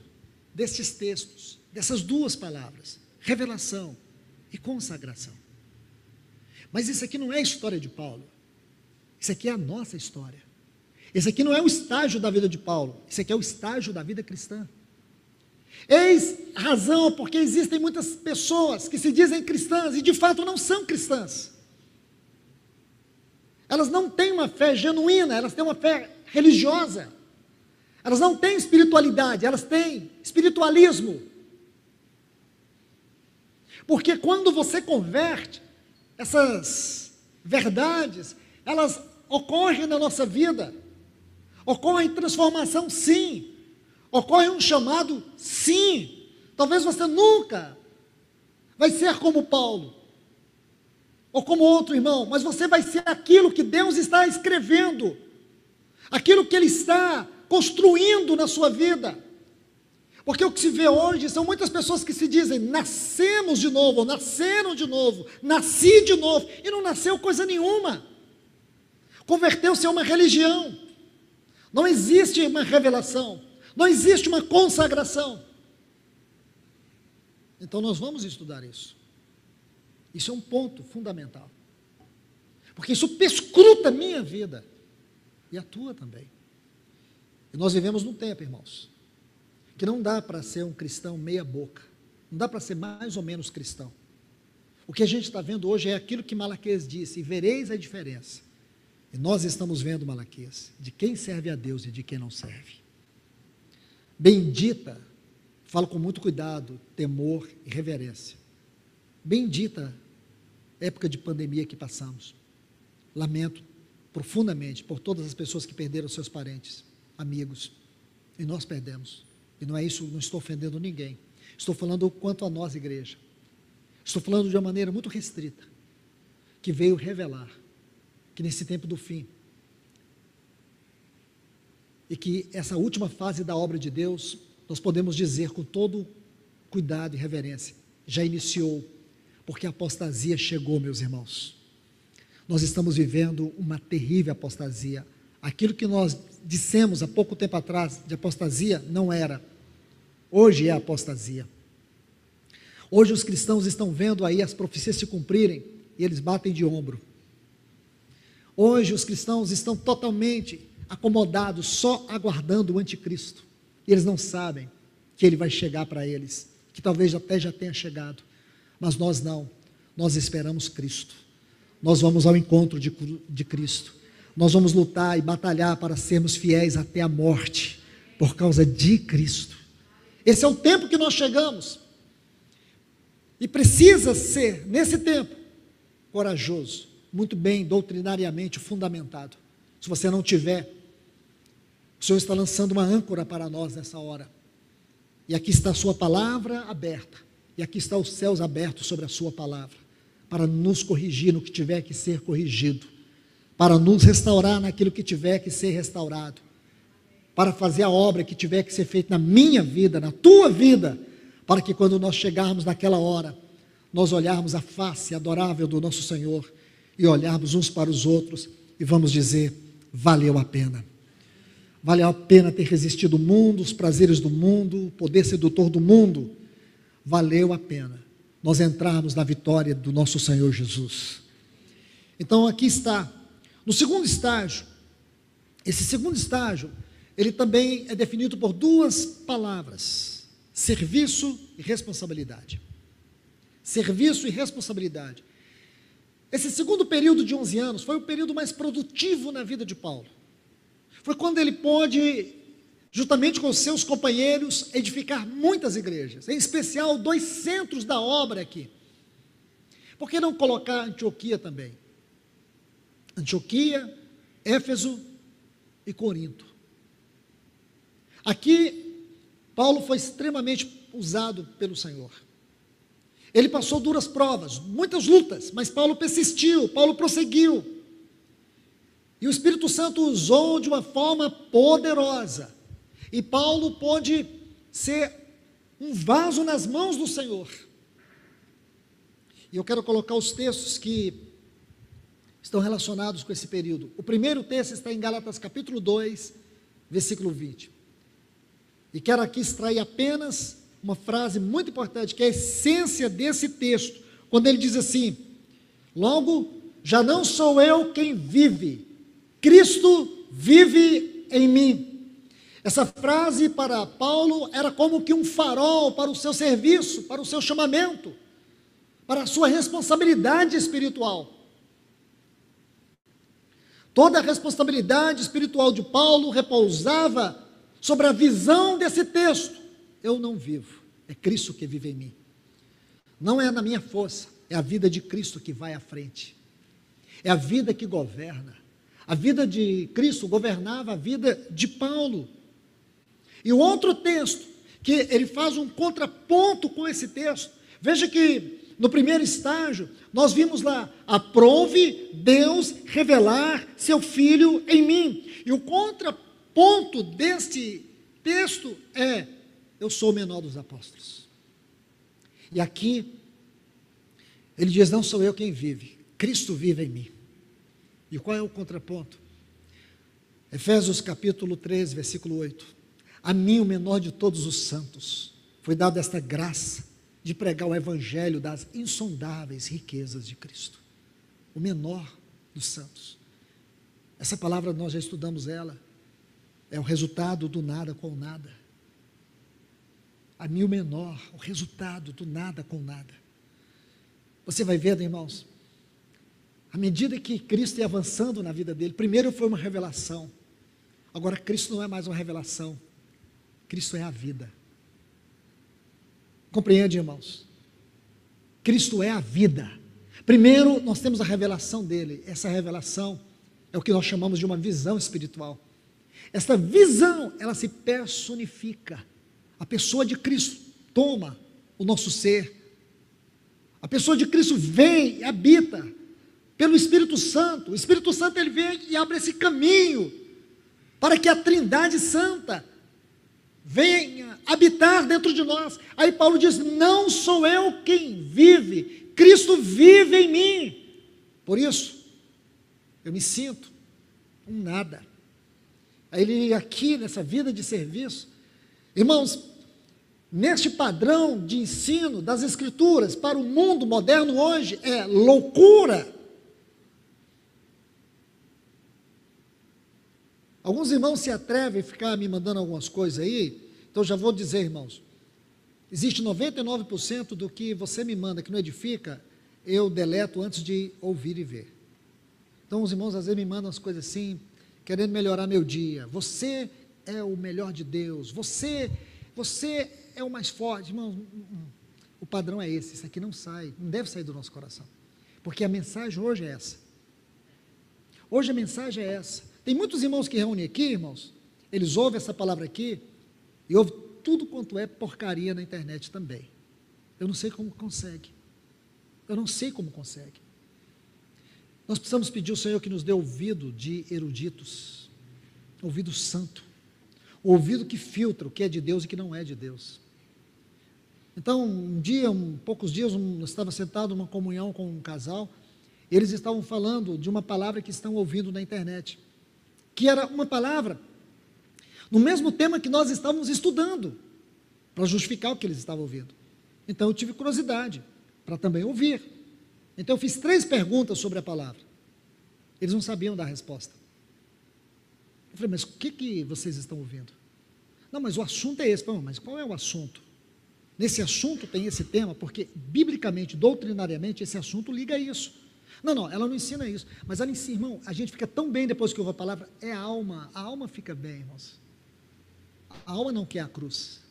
destes textos, dessas 2 palavras: revelação e consagração. Mas isso aqui não é a história de Paulo, isso aqui é a nossa história. Esse aqui não é o estágio da vida de Paulo, esse aqui é o estágio da vida cristã. Eis a razão porque existem muitas pessoas que se dizem cristãs e de fato não são cristãs. Elas não têm uma fé genuína, elas têm uma fé religiosa. Elas não têm espiritualidade, elas têm espiritualismo. Porque quando você converte, essas verdades, elas ocorrem na nossa vida. Ocorre transformação, sim. Ocorre um chamado, sim. Talvez você nunca vai ser como Paulo, ou como outro irmão, mas você vai ser aquilo que Deus está escrevendo, aquilo que Ele está construindo na sua vida. Porque o que se vê hoje são muitas pessoas que se dizem: nascemos de novo, ou nasceram de novo, nasci de novo, e não nasceu coisa nenhuma. Converteu-se a uma religião. Não existe uma revelação, não existe uma consagração. Então nós vamos estudar isso. Isso é um ponto fundamental, porque isso perscruta a minha vida e a tua também. E nós vivemos num tempo, irmãos, que não dá para ser um cristão meia boca, não dá para ser mais ou menos cristão. O que a gente está vendo hoje é aquilo que Malaquias disse: e vereis a diferença. E nós estamos vendo, Malaquias, de quem serve a Deus e de quem não serve. bendita, falo com muito cuidado, temor e reverência. Bendita época de pandemia que passamos. Lamento profundamente por todas as pessoas que perderam seus parentes, amigos, e nós perdemos. E não é isso, não estou ofendendo ninguém. Estou falando quanto a nós, igreja. Estou falando de uma maneira muito restrita, que veio revelar que nesse tempo do fim, e que essa última fase da obra de Deus, nós podemos dizer com todo cuidado e reverência, já iniciou, porque a apostasia chegou, meus irmãos. Nós estamos vivendo uma terrível apostasia. Aquilo que nós dissemos há pouco tempo atrás de apostasia, não era. Hoje é apostasia. Hoje os cristãos estão vendo aí as profecias se cumprirem, e eles batem de ombro. Hoje os cristãos estão totalmente acomodados, só aguardando o anticristo. E eles não sabem que ele vai chegar para eles, que talvez até já tenha chegado. Mas nós não, nós esperamos Cristo. Nós vamos ao encontro de Cristo. Nós vamos lutar e batalhar para sermos fiéis até a morte, por causa de Cristo. Esse é o tempo que nós chegamos. E precisa ser, nesse tempo, corajoso, muito bem doutrinariamente fundamentado. Se você não tiver, o Senhor está lançando uma âncora para nós nessa hora. E aqui está a sua palavra aberta. E aqui está os céus abertos sobre a sua palavra, para nos corrigir no que tiver que ser corrigido, para nos restaurar naquilo que tiver que ser restaurado, para fazer a obra que tiver que ser feita na minha vida, na tua vida, para que quando nós chegarmos naquela hora, nós olharmos a face adorável do nosso Senhor, e olharmos uns para os outros, e vamos dizer, valeu a pena. Valeu a pena ter resistido o mundo, os prazeres do mundo, o poder sedutor do mundo. Valeu a pena nós entrarmos na vitória do nosso Senhor Jesus. Então aqui está, no segundo estágio, esse segundo estágio, ele também é definido por duas palavras: serviço e responsabilidade. Serviço e responsabilidade. Esse segundo período de 11 anos foi o período mais produtivo na vida de Paulo. Foi quando ele pôde, juntamente com os seus companheiros, edificar muitas igrejas, em especial 2 centros da obra aqui. Por que não colocar Antioquia também? Antioquia, Éfeso e Corinto. Aqui, Paulo foi extremamente usado pelo Senhor. Ele passou duras provas, muitas lutas, mas Paulo persistiu, Paulo prosseguiu. E o Espírito Santo usou de uma forma poderosa. E Paulo pôde ser um vaso nas mãos do Senhor. E eu quero colocar os textos que estão relacionados com esse período. O primeiro texto está em Gálatas capítulo 2, versículo 20. E quero aqui extrair apenas uma frase muito importante, que é a essência desse texto, quando ele diz assim: logo, já não sou eu quem vive, Cristo vive em mim. Essa frase para Paulo era como que um farol para o seu serviço, para o seu chamamento, para a sua responsabilidade espiritual. Toda a responsabilidade espiritual de Paulo repousava sobre a visão desse texto. Eu não vivo, é Cristo que vive em mim. Não é na minha força, é a vida de Cristo que vai à frente. É a vida que governa. A vida de Cristo governava a vida de Paulo. E o outro texto, que ele faz um contraponto com esse texto, veja que no primeiro estágio, nós vimos lá: aprove Deus revelar seu Filho em mim. E o contraponto deste texto é: eu sou o menor dos apóstolos. E aqui, ele diz: não sou eu quem vive, Cristo vive em mim. E qual é o contraponto? Efésios capítulo 13, versículo 8. A mim, o menor de todos os santos, foi dada esta graça de pregar o evangelho das insondáveis riquezas de Cristo. O menor dos santos. Essa palavra nós já estudamos ela. É o resultado do nada com o nada. A mim o menor, o resultado do nada com nada. Você vai vendo, irmãos, à medida que Cristo ia avançando na vida dele, primeiro foi uma revelação, agora Cristo não é mais uma revelação, Cristo é a vida. Compreende, irmãos? Cristo é a vida. Primeiro, nós temos a revelação dele. Essa revelação é o que nós chamamos de uma visão espiritual. Esta visão, ela se personifica. A pessoa de Cristo toma o nosso ser. A pessoa de Cristo vem e habita pelo Espírito Santo. O Espírito Santo, ele vem e abre esse caminho para que a Trindade Santa venha habitar dentro de nós. Aí Paulo diz: não sou eu quem vive, Cristo vive em mim. Por isso, eu me sinto um nada. Aí ele aqui nessa vida de serviço, irmãos, neste padrão de ensino das Escrituras para o mundo moderno hoje é loucura. Alguns irmãos se atrevem a ficar me mandando algumas coisas aí, então já vou dizer, irmãos, existe 99% do que você me manda que não edifica, eu deleto antes de ouvir e ver. Então os irmãos às vezes me mandam as coisas assim, querendo melhorar meu dia. Você é o melhor de Deus, você é o mais forte. Irmão, o padrão é esse, isso aqui não sai, não deve sair do nosso coração, porque a mensagem hoje é essa. Hoje a mensagem é essa. Tem muitos irmãos que reúnem aqui, irmãos, eles ouvem essa palavra aqui, e ouvem tudo quanto é porcaria na internet também. Eu não sei como consegue, eu não sei como consegue. Nós precisamos pedir ao Senhor que nos dê ouvido de eruditos, ouvido santo, ouvido que filtra o que é de Deus e que não é de Deus. Então, poucos dias, eu estava sentado numa comunhão com um casal, eles estavam falando de uma palavra que estão ouvindo na internet, que era uma palavra no mesmo tema que nós estávamos estudando, para justificar o que eles estavam ouvindo. Então eu tive curiosidade, para também ouvir. Então eu fiz 3 perguntas sobre a palavra. Eles não sabiam dar a resposta. Eu falei: mas o que vocês estão ouvindo? Não, mas o assunto é esse. Mas qual é o assunto? Nesse assunto tem esse tema, porque biblicamente, doutrinariamente, esse assunto liga a isso. Não, ela não ensina isso, mas ela ensina, irmão, a gente fica tão bem depois que ouve a palavra, é a alma fica bem, irmãos. A alma não quer a cruz.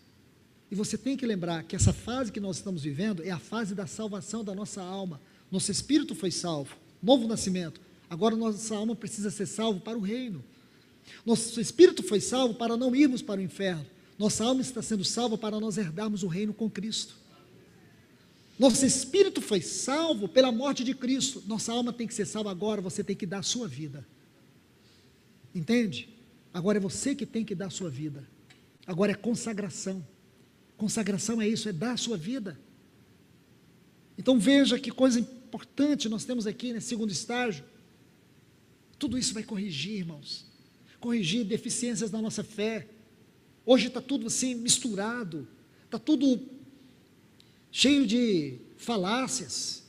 E você tem que lembrar que essa fase que nós estamos vivendo é a fase da salvação da nossa alma. Nosso espírito foi salvo, novo nascimento. Agora nossa alma precisa ser salva para o reino. Nosso espírito foi salvo para não irmos para o inferno. Nossa alma está sendo salva para nós herdarmos o reino com Cristo. Nosso espírito foi salvo pela morte de Cristo. Nossa alma tem que ser salva agora, você tem que dar a sua vida. Entende? Agora é você que tem que dar a sua vida. Agora é consagração. Consagração é isso, é dar a sua vida. Então veja que coisa importante nós temos aqui nesse segundo estágio. Tudo isso vai corrigir, irmãos. Corrigir deficiências na nossa fé. Hoje está tudo assim misturado. Está tudo cheio de falácias,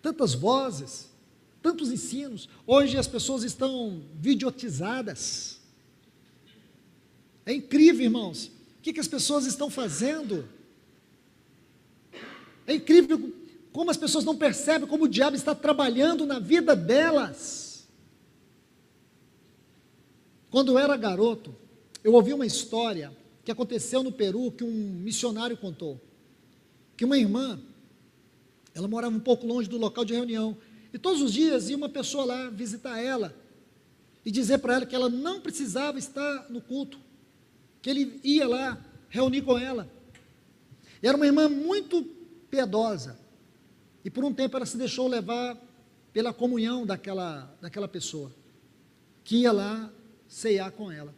tantas vozes, tantos ensinos. Hoje as pessoas estão videotizadas. É incrível, irmãos, o que as pessoas estão fazendo. É incrível como as pessoas não percebem como o diabo está trabalhando na vida delas. Quando eu era garoto, eu ouvi uma história que aconteceu no Peru, que um missionário contou. Que uma irmã, ela morava um pouco longe do local de reunião, e todos os dias ia uma pessoa lá visitar ela, e dizer para ela que ela não precisava estar no culto, que ele ia lá reunir com ela. Era uma irmã muito piedosa, e por um tempo ela se deixou levar pela comunhão daquela pessoa, que ia lá ceiar com ela.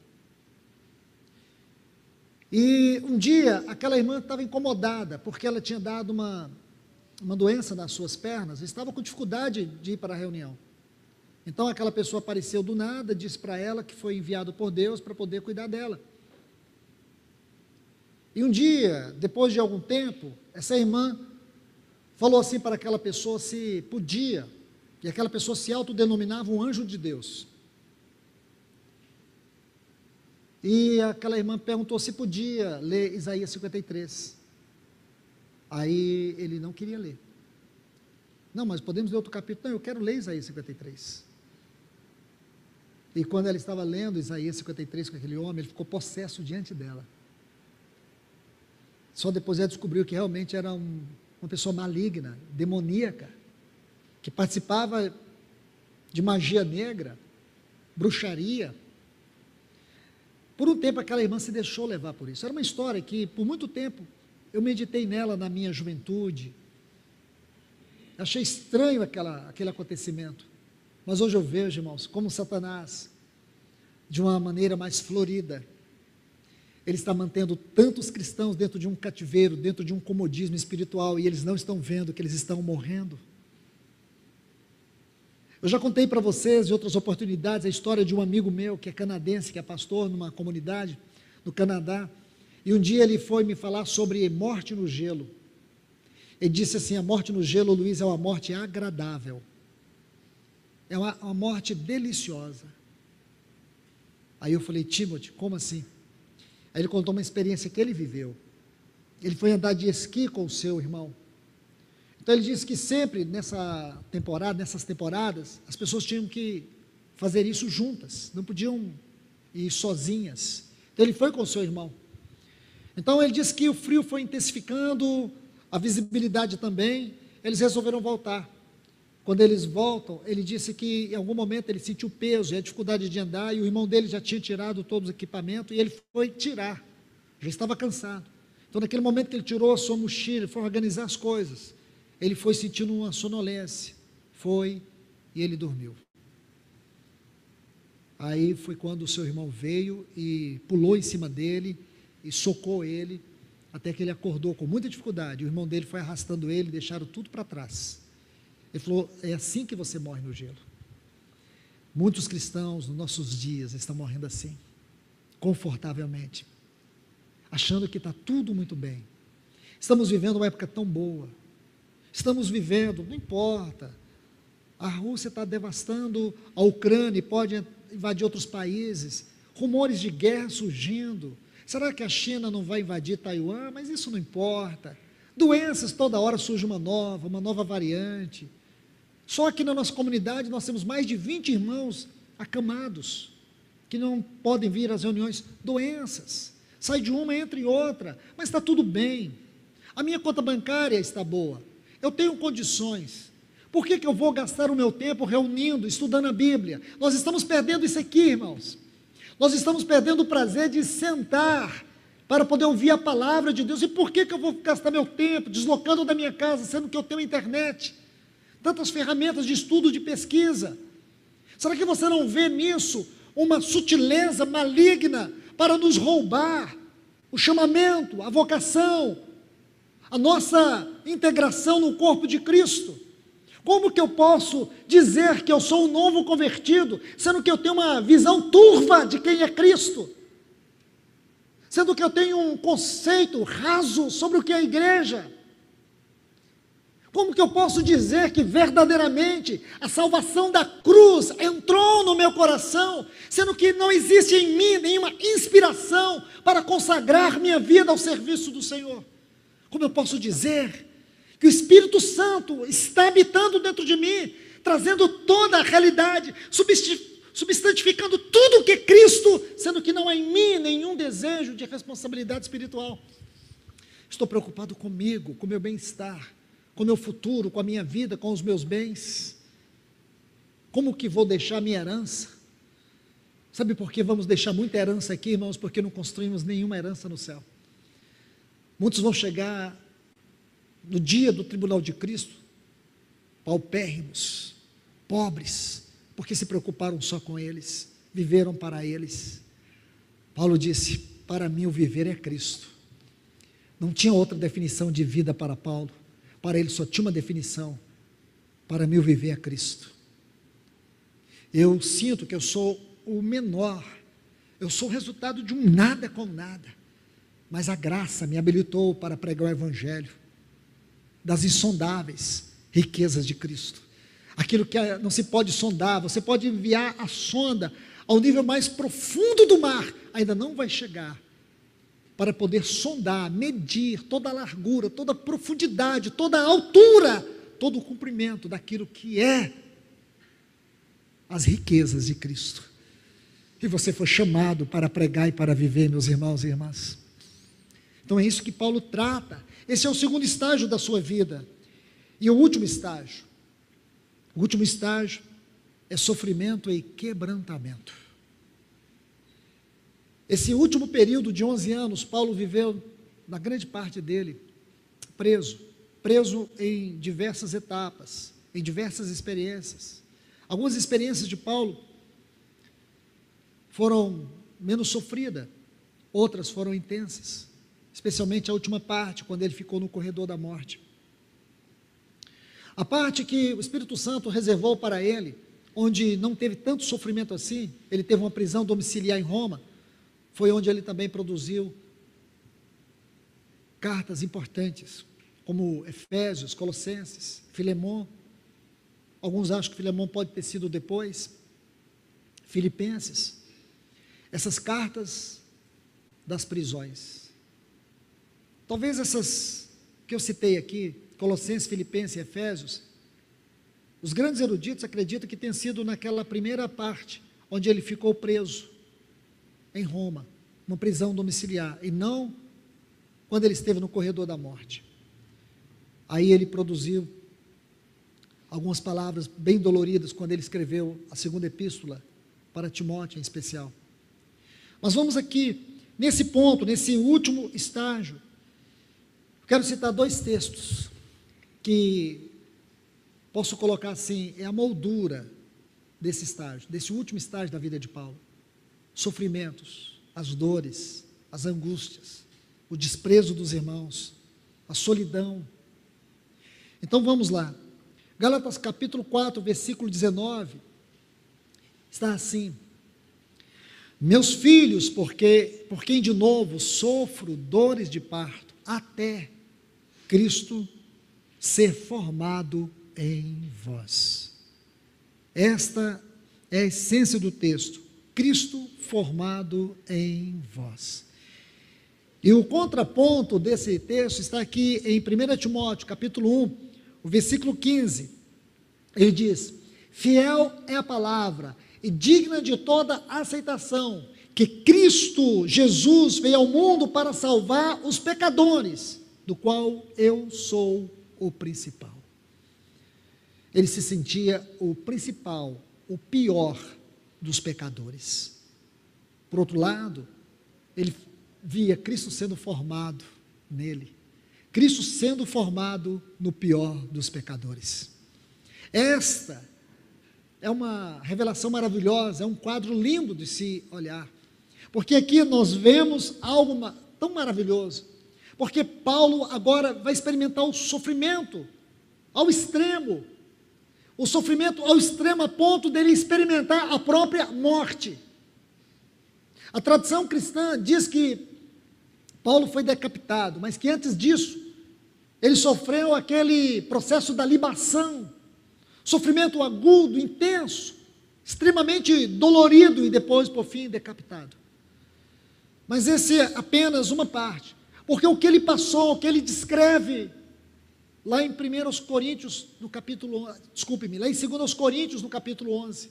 E um dia, aquela irmã estava incomodada, porque ela tinha dado uma doença nas suas pernas, e estava com dificuldade de ir para a reunião. Então aquela pessoa apareceu do nada, disse para ela que foi enviado por Deus para poder cuidar dela. E um dia, depois de algum tempo, essa irmã falou assim para aquela pessoa se podia, e aquela pessoa se autodenominava um anjo de Deus. E aquela irmã perguntou se podia ler Isaías 53. Aí ele não queria ler. Não, mas podemos ler outro capítulo? Não, eu quero ler Isaías 53. E quando ela estava lendo Isaías 53 com aquele homem, ele ficou possesso diante dela. Só depois ela descobriu que realmente era uma pessoa maligna, demoníaca, que participava de magia negra, bruxaria. Por um tempo aquela irmã se deixou levar por isso. Era uma história que por muito tempo eu meditei nela na minha juventude. Achei estranho aquele acontecimento. Mas hoje eu vejo, irmãos, como Satanás, de uma maneira mais florida, ele está mantendo tantos cristãos dentro de um cativeiro, dentro de um comodismo espiritual, e eles não estão vendo que eles estão morrendo. Eu já contei para vocês, em outras oportunidades, a história de um amigo meu, que é canadense, que é pastor numa comunidade no Canadá, e um dia ele foi me falar sobre morte no gelo. Ele disse assim: a morte no gelo, Luiz, é uma morte agradável, é uma morte deliciosa. Aí eu falei: Timothy, como assim? Aí ele contou uma experiência que ele viveu. Ele foi andar de esqui com o seu irmão. Então ele disse que sempre nessas temporadas, as pessoas tinham que fazer isso juntas, não podiam ir sozinhas. Então ele foi com o seu irmão. Então ele disse que o frio foi intensificando, a visibilidade também, eles resolveram voltar. Quando eles voltam, ele disse que em algum momento ele sentiu peso e a dificuldade de andar, e o irmão dele já tinha tirado todos os equipamentos, e ele foi tirar, já estava cansado. Então naquele momento que ele tirou a sua mochila, foi organizar as coisas, ele foi sentindo uma sonolência, foi e ele dormiu. Aí foi quando o seu irmão veio e pulou em cima dele e socou ele, até que ele acordou com muita dificuldade. O irmão dele foi arrastando ele, deixaram tudo para trás. Ele falou: é assim que você morre no gelo. Muitos cristãos nos nossos dias estão morrendo assim, confortavelmente, achando que está tudo muito bem. Estamos vivendo uma época tão boa, estamos vivendo, não importa, a Rússia está devastando a Ucrânia, pode invadir outros países, rumores de guerra surgindo. Será que a China não vai invadir Taiwan? Mas isso não importa. Doenças, toda hora surge uma nova variante. Só aqui na nossa comunidade nós temos mais de 20 irmãos acamados, que não podem vir às reuniões. Doenças, sai de uma, entra em outra, mas está tudo bem. A minha conta bancária está boa, eu tenho condições. Por que eu vou gastar o meu tempo reunindo, estudando a Bíblia? Nós estamos perdendo isso aqui, irmãos. Nós estamos perdendo o prazer de sentar para poder ouvir a palavra de Deus. E por que eu vou gastar meu tempo deslocando da minha casa, sendo que eu tenho internet? Tantas ferramentas de estudo, de pesquisa. Será que você não vê nisso uma sutileza maligna para nos roubar o chamamento, a vocação, a nossa integração no corpo de Cristo? Como que eu posso dizer que eu sou um novo convertido, sendo que eu tenho uma visão turva de quem é Cristo? Sendo que eu tenho um conceito raso sobre o que é a igreja? Como que eu posso dizer que verdadeiramente a salvação da cruz entrou no meu coração, sendo que não existe em mim nenhuma inspiração para consagrar minha vida ao serviço do Senhor? Como eu posso dizer que o Espírito Santo está habitando dentro de mim, trazendo toda a realidade, substantificando tudo o que é Cristo, sendo que não há em mim nenhum desejo de responsabilidade espiritual? Estou preocupado comigo, com o meu bem-estar, com o meu futuro, com a minha vida, com os meus bens. Como que vou deixar a minha herança? Sabe por que vamos deixar muita herança aqui, irmãos? Porque não construímos nenhuma herança no céu. Muitos vão chegar no dia do tribunal de Cristo, paupérrimos, pobres, porque se preocuparam só com eles, viveram para eles. Paulo disse: para mim o viver é Cristo. Não tinha outra definição de vida para Paulo. Para ele só tinha uma definição: para mim o viver é Cristo. Eu sinto que eu sou o menor, eu sou o resultado de um nada com nada, mas a graça me habilitou para pregar o Evangelho das insondáveis riquezas de Cristo. Aquilo que não se pode sondar, você pode enviar a sonda ao nível mais profundo do mar, ainda não vai chegar para poder sondar, medir toda a largura, toda a profundidade, toda a altura, todo o comprimento daquilo que é as riquezas de Cristo. E você foi chamado para pregar e para viver, meus irmãos e irmãs. Então é isso que Paulo trata. Esse é o segundo estágio da sua vida. E o último estágio é sofrimento e quebrantamento. Esse último período de 11 anos, Paulo viveu, na grande parte dele, preso em diversas etapas, em diversas experiências. Algumas experiências de Paulo foram menos sofridas, outras foram intensas, especialmente a última parte, quando ele ficou no corredor da morte. A parte que o Espírito Santo reservou para ele, onde não teve tanto sofrimento assim, ele teve uma prisão domiciliar em Roma, foi onde ele também produziu cartas importantes, como Efésios, Colossenses, Filemon. Alguns acham que Filemon pode ter sido depois, Filipenses. Essas cartas das prisões. Talvez essas que eu citei aqui, Colossenses, Filipenses e Efésios, os grandes eruditos acreditam que tenha sido naquela primeira parte, onde ele ficou preso em Roma, uma prisão domiciliar, e não quando ele esteve no corredor da morte. Aí ele produziu algumas palavras bem doloridas quando ele escreveu a segunda epístola para Timóteo em especial. Mas vamos aqui, nesse ponto, nesse último estágio, quero citar 2 textos que posso colocar assim, é a moldura desse estágio, desse último estágio da vida de Paulo. Sofrimentos, as dores, as angústias, o desprezo dos irmãos, a solidão. Então vamos lá. Gálatas capítulo 4, versículo 19, está assim: meus filhos, por quem de novo sofro dores de parto, até Cristo ser formado em vós. Esta é a essência do texto, Cristo formado em vós. E o contraponto desse texto está aqui em 1 Timóteo, capítulo 1, o versículo 15. Ele diz: fiel é a palavra e digna de toda aceitação, que Cristo Jesus veio ao mundo para salvar os pecadores, do qual eu sou o principal. Ele se sentia o principal, o pior dos pecadores. Por outro lado, ele via Cristo sendo formado nele, Cristo sendo formado no pior dos pecadores. Esta é uma revelação maravilhosa, é um quadro lindo de se olhar, porque aqui nós vemos algo tão maravilhoso, porque Paulo agora vai experimentar o sofrimento ao extremo, o sofrimento ao extremo a ponto dele experimentar a própria morte. A tradição cristã diz que Paulo foi decapitado, mas que antes disso, ele sofreu aquele processo da libação, sofrimento agudo, intenso, extremamente dolorido e depois, por fim, decapitado. Mas esse é apenas uma parte, porque o que ele passou, o que ele descreve lá em 1 Coríntios, no capítulo, lá em 2 Coríntios, no capítulo 11,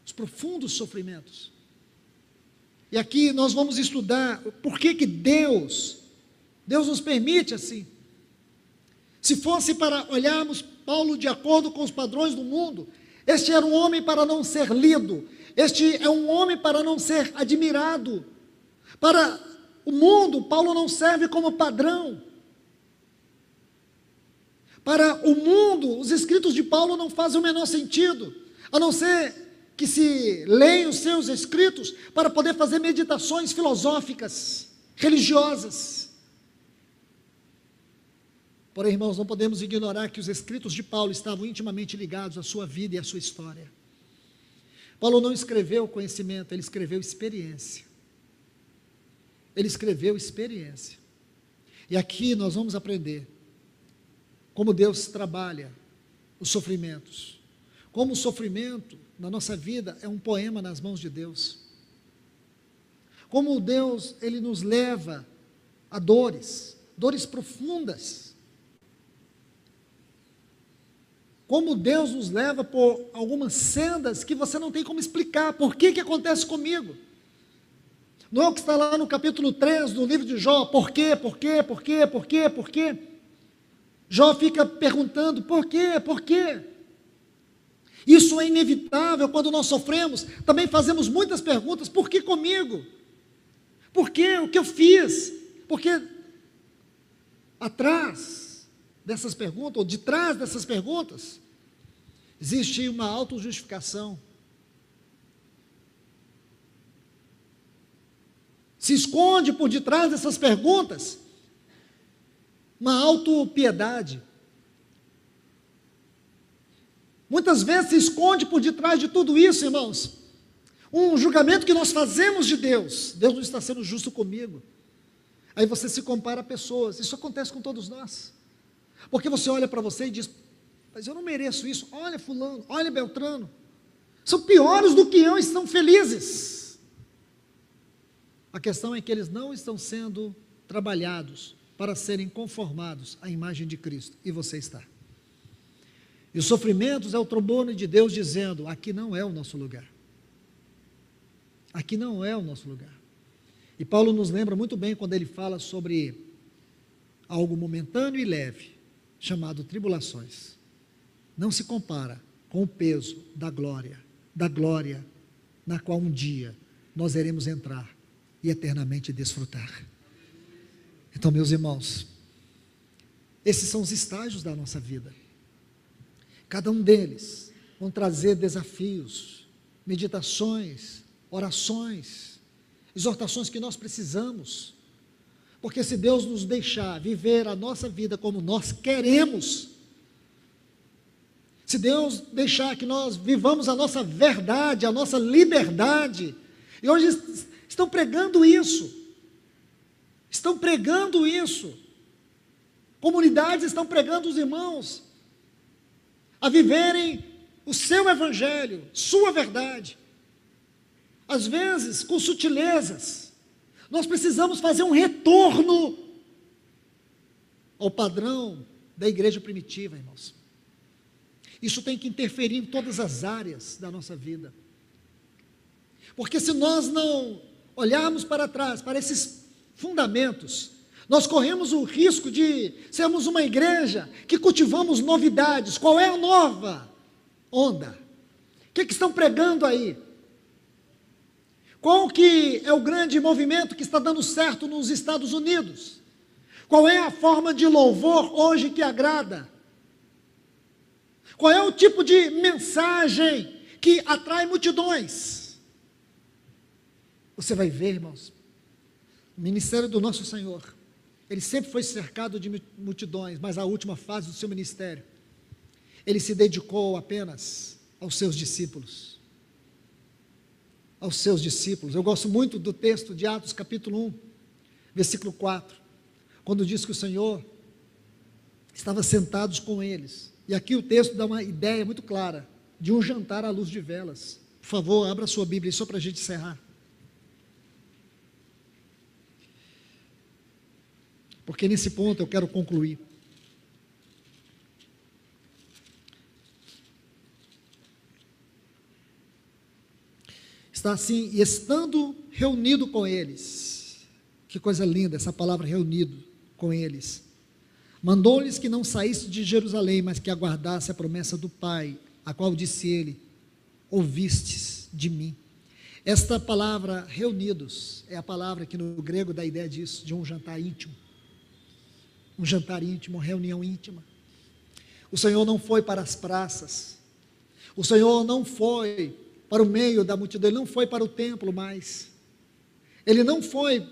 os profundos sofrimentos. E aqui nós vamos estudar por que Deus nos permite assim. Se fosse para olharmos Paulo de acordo com os padrões do mundo, este era um homem para não ser lido, este é um homem para não ser admirado. Para o mundo, Paulo não serve como padrão. Para o mundo, os escritos de Paulo não fazem o menor sentido, a não ser que se leem os seus escritos para poder fazer meditações filosóficas, religiosas. Porém, irmãos, não podemos ignorar que os escritos de Paulo estavam intimamente ligados à sua vida e à sua história. Paulo não escreveu conhecimento, ele escreveu experiência. Ele escreveu experiência. E aqui nós vamos aprender como Deus trabalha os sofrimentos. Como o sofrimento na nossa vida é um poema nas mãos de Deus. Como Deus, Ele nos leva a dores profundas. como Deus nos leva por algumas sendas que você não tem como explicar. Por que acontece comigo? Não é o que está lá no capítulo 3 do livro de Jó? Por quê? Por quê? Por quê? Por quê? Por quê? Jó fica perguntando, por quê? Por quê? Isso é inevitável quando nós sofremos. Também fazemos muitas perguntas, por que comigo? Por quê? O que eu fiz? Porque atrás dessas perguntas, ou de trás dessas perguntas, existe uma autojustificação. Se esconde por detrás dessas perguntas uma autopiedade. Muitas vezes se esconde por detrás de tudo isso, irmãos, um julgamento que nós fazemos de Deus. Deus não está sendo justo comigo. Aí você se compara a pessoas. Isso acontece com todos nós. Porque você olha para você e diz, mas eu não mereço isso. Olha fulano, olha Beltrano. São piores do que eu e estão felizes. A questão é que eles não estão sendo trabalhados para serem conformados à imagem de Cristo. E você está. E os sofrimentos é o trombone de Deus dizendo, aqui não é o nosso lugar. Aqui não é o nosso lugar. E Paulo nos lembra muito bem quando ele fala sobre algo momentâneo e leve, chamado tribulações. Não se compara com o peso da glória na qual um dia nós iremos entrar e eternamente desfrutar. Então, meus irmãos, esses são os estágios da nossa vida. Cada um deles vão trazer desafios, meditações, orações, exortações que nós precisamos, porque se Deus nos deixar viver a nossa vida como nós queremos, se Deus deixar que nós vivamos a nossa verdade, a nossa liberdade, e hoje estão pregando isso, comunidades estão pregando os irmãos a viverem o seu evangelho, sua verdade, às vezes com sutilezas. Nós precisamos fazer um retorno ao padrão da igreja primitiva, irmãos. Isso tem que interferir em todas as áreas da nossa vida, porque se nós não olharmos para trás, para esses fundamentos, nós corremos o risco de sermos uma igreja que cultivamos novidades. Qual é a nova onda? O que estão pregando aí? Qual que é o grande movimento que está dando certo nos Estados Unidos? Qual é a forma de louvor hoje que agrada? Qual é o tipo de mensagem que atrai multidões? Você vai ver, irmãos, o ministério do nosso Senhor, ele sempre foi cercado de multidões, mas a última fase do seu ministério, ele se dedicou apenas aos seus discípulos. Aos seus discípulos. Eu gosto muito do texto de Atos capítulo 1, versículo 4, quando diz que o Senhor estava sentados com eles. E aqui o texto dá uma ideia muito clara de um jantar à luz de velas. Por favor, abra a sua Bíblia, só para a gente encerrar. Porque nesse ponto eu quero concluir. Está assim, e estando reunido com eles, que coisa linda essa palavra reunido com eles, mandou-lhes que não saísse de Jerusalém, mas que aguardasse a promessa do Pai, a qual disse ele, ouvistes de mim. Esta palavra reunidos, é a palavra que no grego dá a ideia disso, de um jantar íntimo. Um jantar íntimo, uma reunião íntima. O Senhor não foi para as praças, o Senhor não foi para o meio da multidão, ele não foi para o templo mais, ele não foi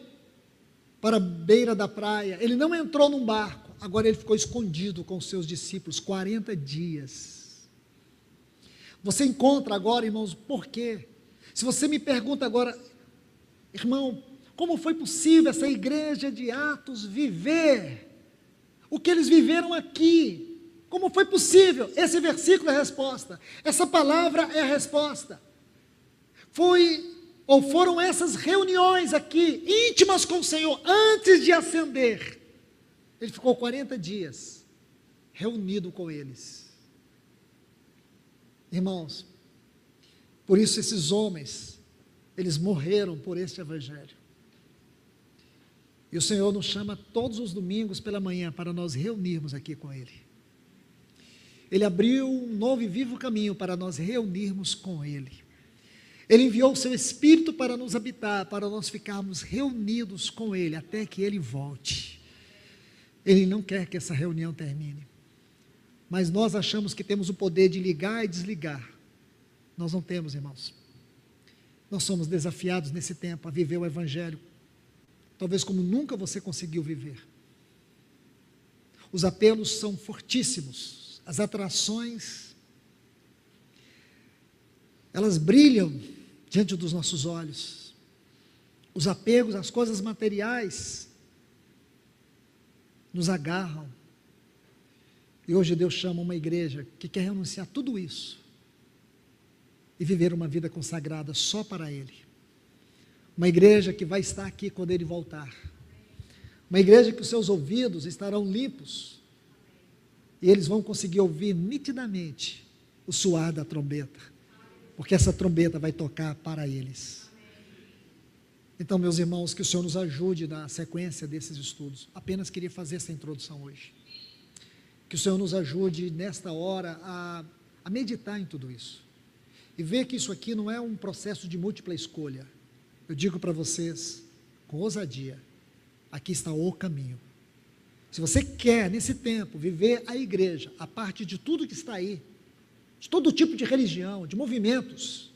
para a beira da praia, ele não entrou num barco, agora ele ficou escondido com os seus discípulos, 40 dias, você encontra agora, irmãos, por quê? Se você me pergunta agora, irmão, como foi possível essa igreja de Atos viver o que eles viveram aqui? Como foi possível? Esse versículo é a resposta, essa palavra é a resposta. Foram essas reuniões aqui, íntimas com o Senhor, antes de ascender. Ele ficou 40 dias reunido com eles. Irmãos, por isso esses homens, eles morreram por este evangelho. E o Senhor nos chama todos os domingos pela manhã para nós reunirmos aqui com Ele. Ele abriu um novo e vivo caminho para nós reunirmos com Ele. Ele enviou o seu Espírito para nos habitar, para nós ficarmos reunidos com Ele, até que Ele volte. Ele não quer que essa reunião termine. Mas nós achamos que temos o poder de ligar e desligar. Nós não temos, irmãos. Nós somos desafiados nesse tempo a viver o Evangelho, talvez como nunca você conseguiu viver. Os apelos são fortíssimos, as atrações, elas brilham diante dos nossos olhos. Os apegos às coisas materiais nos agarram. E hoje Deus chama uma igreja que quer renunciar a tudo isso e viver uma vida consagrada só para Ele. Uma igreja que vai estar aqui quando Ele voltar. Uma igreja que os seus ouvidos estarão limpos e eles vão conseguir ouvir nitidamente o soar da trombeta, porque essa trombeta vai tocar para eles. Então, meus irmãos, que o Senhor nos ajude na sequência desses estudos. Apenas queria fazer essa introdução hoje. Que o Senhor nos ajude nesta hora a meditar em tudo isso e ver que isso aqui não é um processo de múltipla escolha. Eu digo para vocês, com ousadia, aqui está o caminho. Se você quer, nesse tempo, viver a igreja, a parte de tudo que está aí, de todo tipo de religião, de movimentos,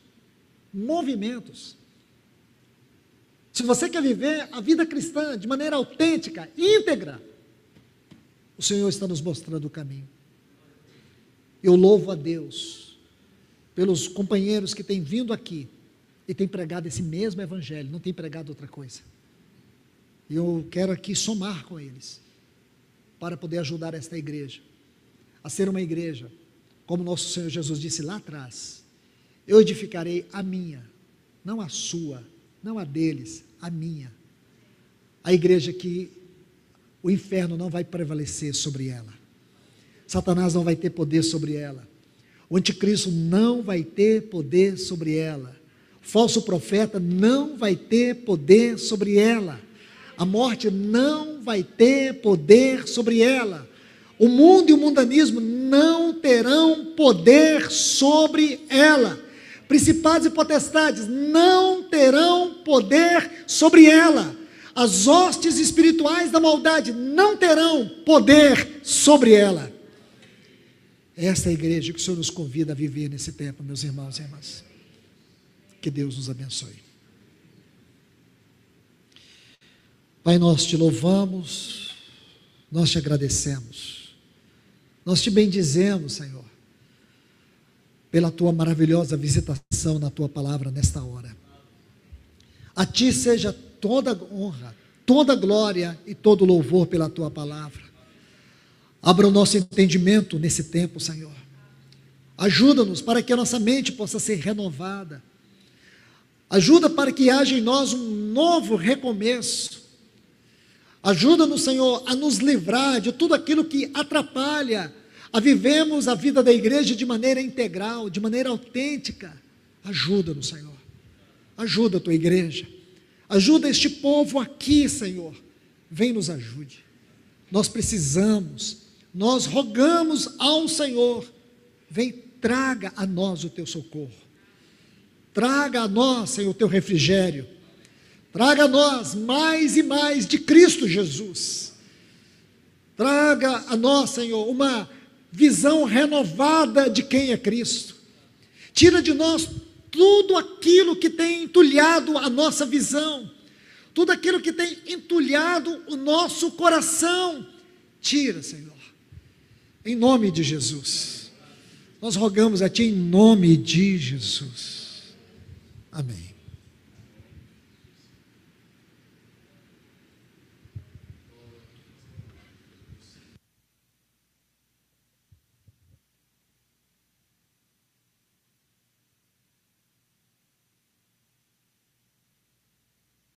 se você quer viver a vida cristã de maneira autêntica, íntegra, o Senhor está nos mostrando o caminho. Eu louvo a Deus pelos companheiros que têm vindo aqui e têm pregado esse mesmo evangelho, não têm pregado outra coisa. E eu quero aqui somar com eles, para poder ajudar esta igreja a ser uma igreja, como nosso Senhor Jesus disse lá atrás: eu edificarei a minha, não a sua, não a deles, a minha. A igreja que o inferno não vai prevalecer sobre ela, Satanás não vai ter poder sobre ela, o anticristo não vai ter poder sobre ela, o falso profeta não vai ter poder sobre ela, a morte não vai ter poder sobre ela, o mundo e o mundanismo não terão poder sobre ela, principados e potestades não terão poder sobre ela, as hostes espirituais da maldade não terão poder sobre ela. Essa é a igreja que o Senhor nos convida a viver nesse tempo, meus irmãos e irmãs. Que Deus nos abençoe. Pai, nós te louvamos, nós te agradecemos, nós te bendizemos, Senhor, pela tua maravilhosa visitação na tua palavra nesta hora. A ti seja toda honra, toda glória e todo louvor pela tua palavra. Abra o nosso entendimento nesse tempo, Senhor. Ajuda-nos para que a nossa mente possa ser renovada. Ajuda para que haja em nós um novo recomeço. Ajuda-nos, Senhor, a nos livrar de tudo aquilo que atrapalha a vivermos a vida da igreja de maneira integral, de maneira autêntica. Ajuda-nos, Senhor. Ajuda a tua igreja. Ajuda este povo aqui, Senhor. Vem nos ajude. Nós precisamos, nós rogamos ao Senhor. Vem, traga a nós o teu socorro. Traga a nós, Senhor, o teu refrigério. Traga a nós mais e mais de Cristo Jesus. Traga a nós, Senhor, uma visão renovada de quem é Cristo. Tira de nós tudo aquilo que tem entulhado a nossa visão, tudo aquilo que tem entulhado o nosso coração. Tira, Senhor, em nome de Jesus. Nós rogamos a Ti em nome de Jesus. Amém.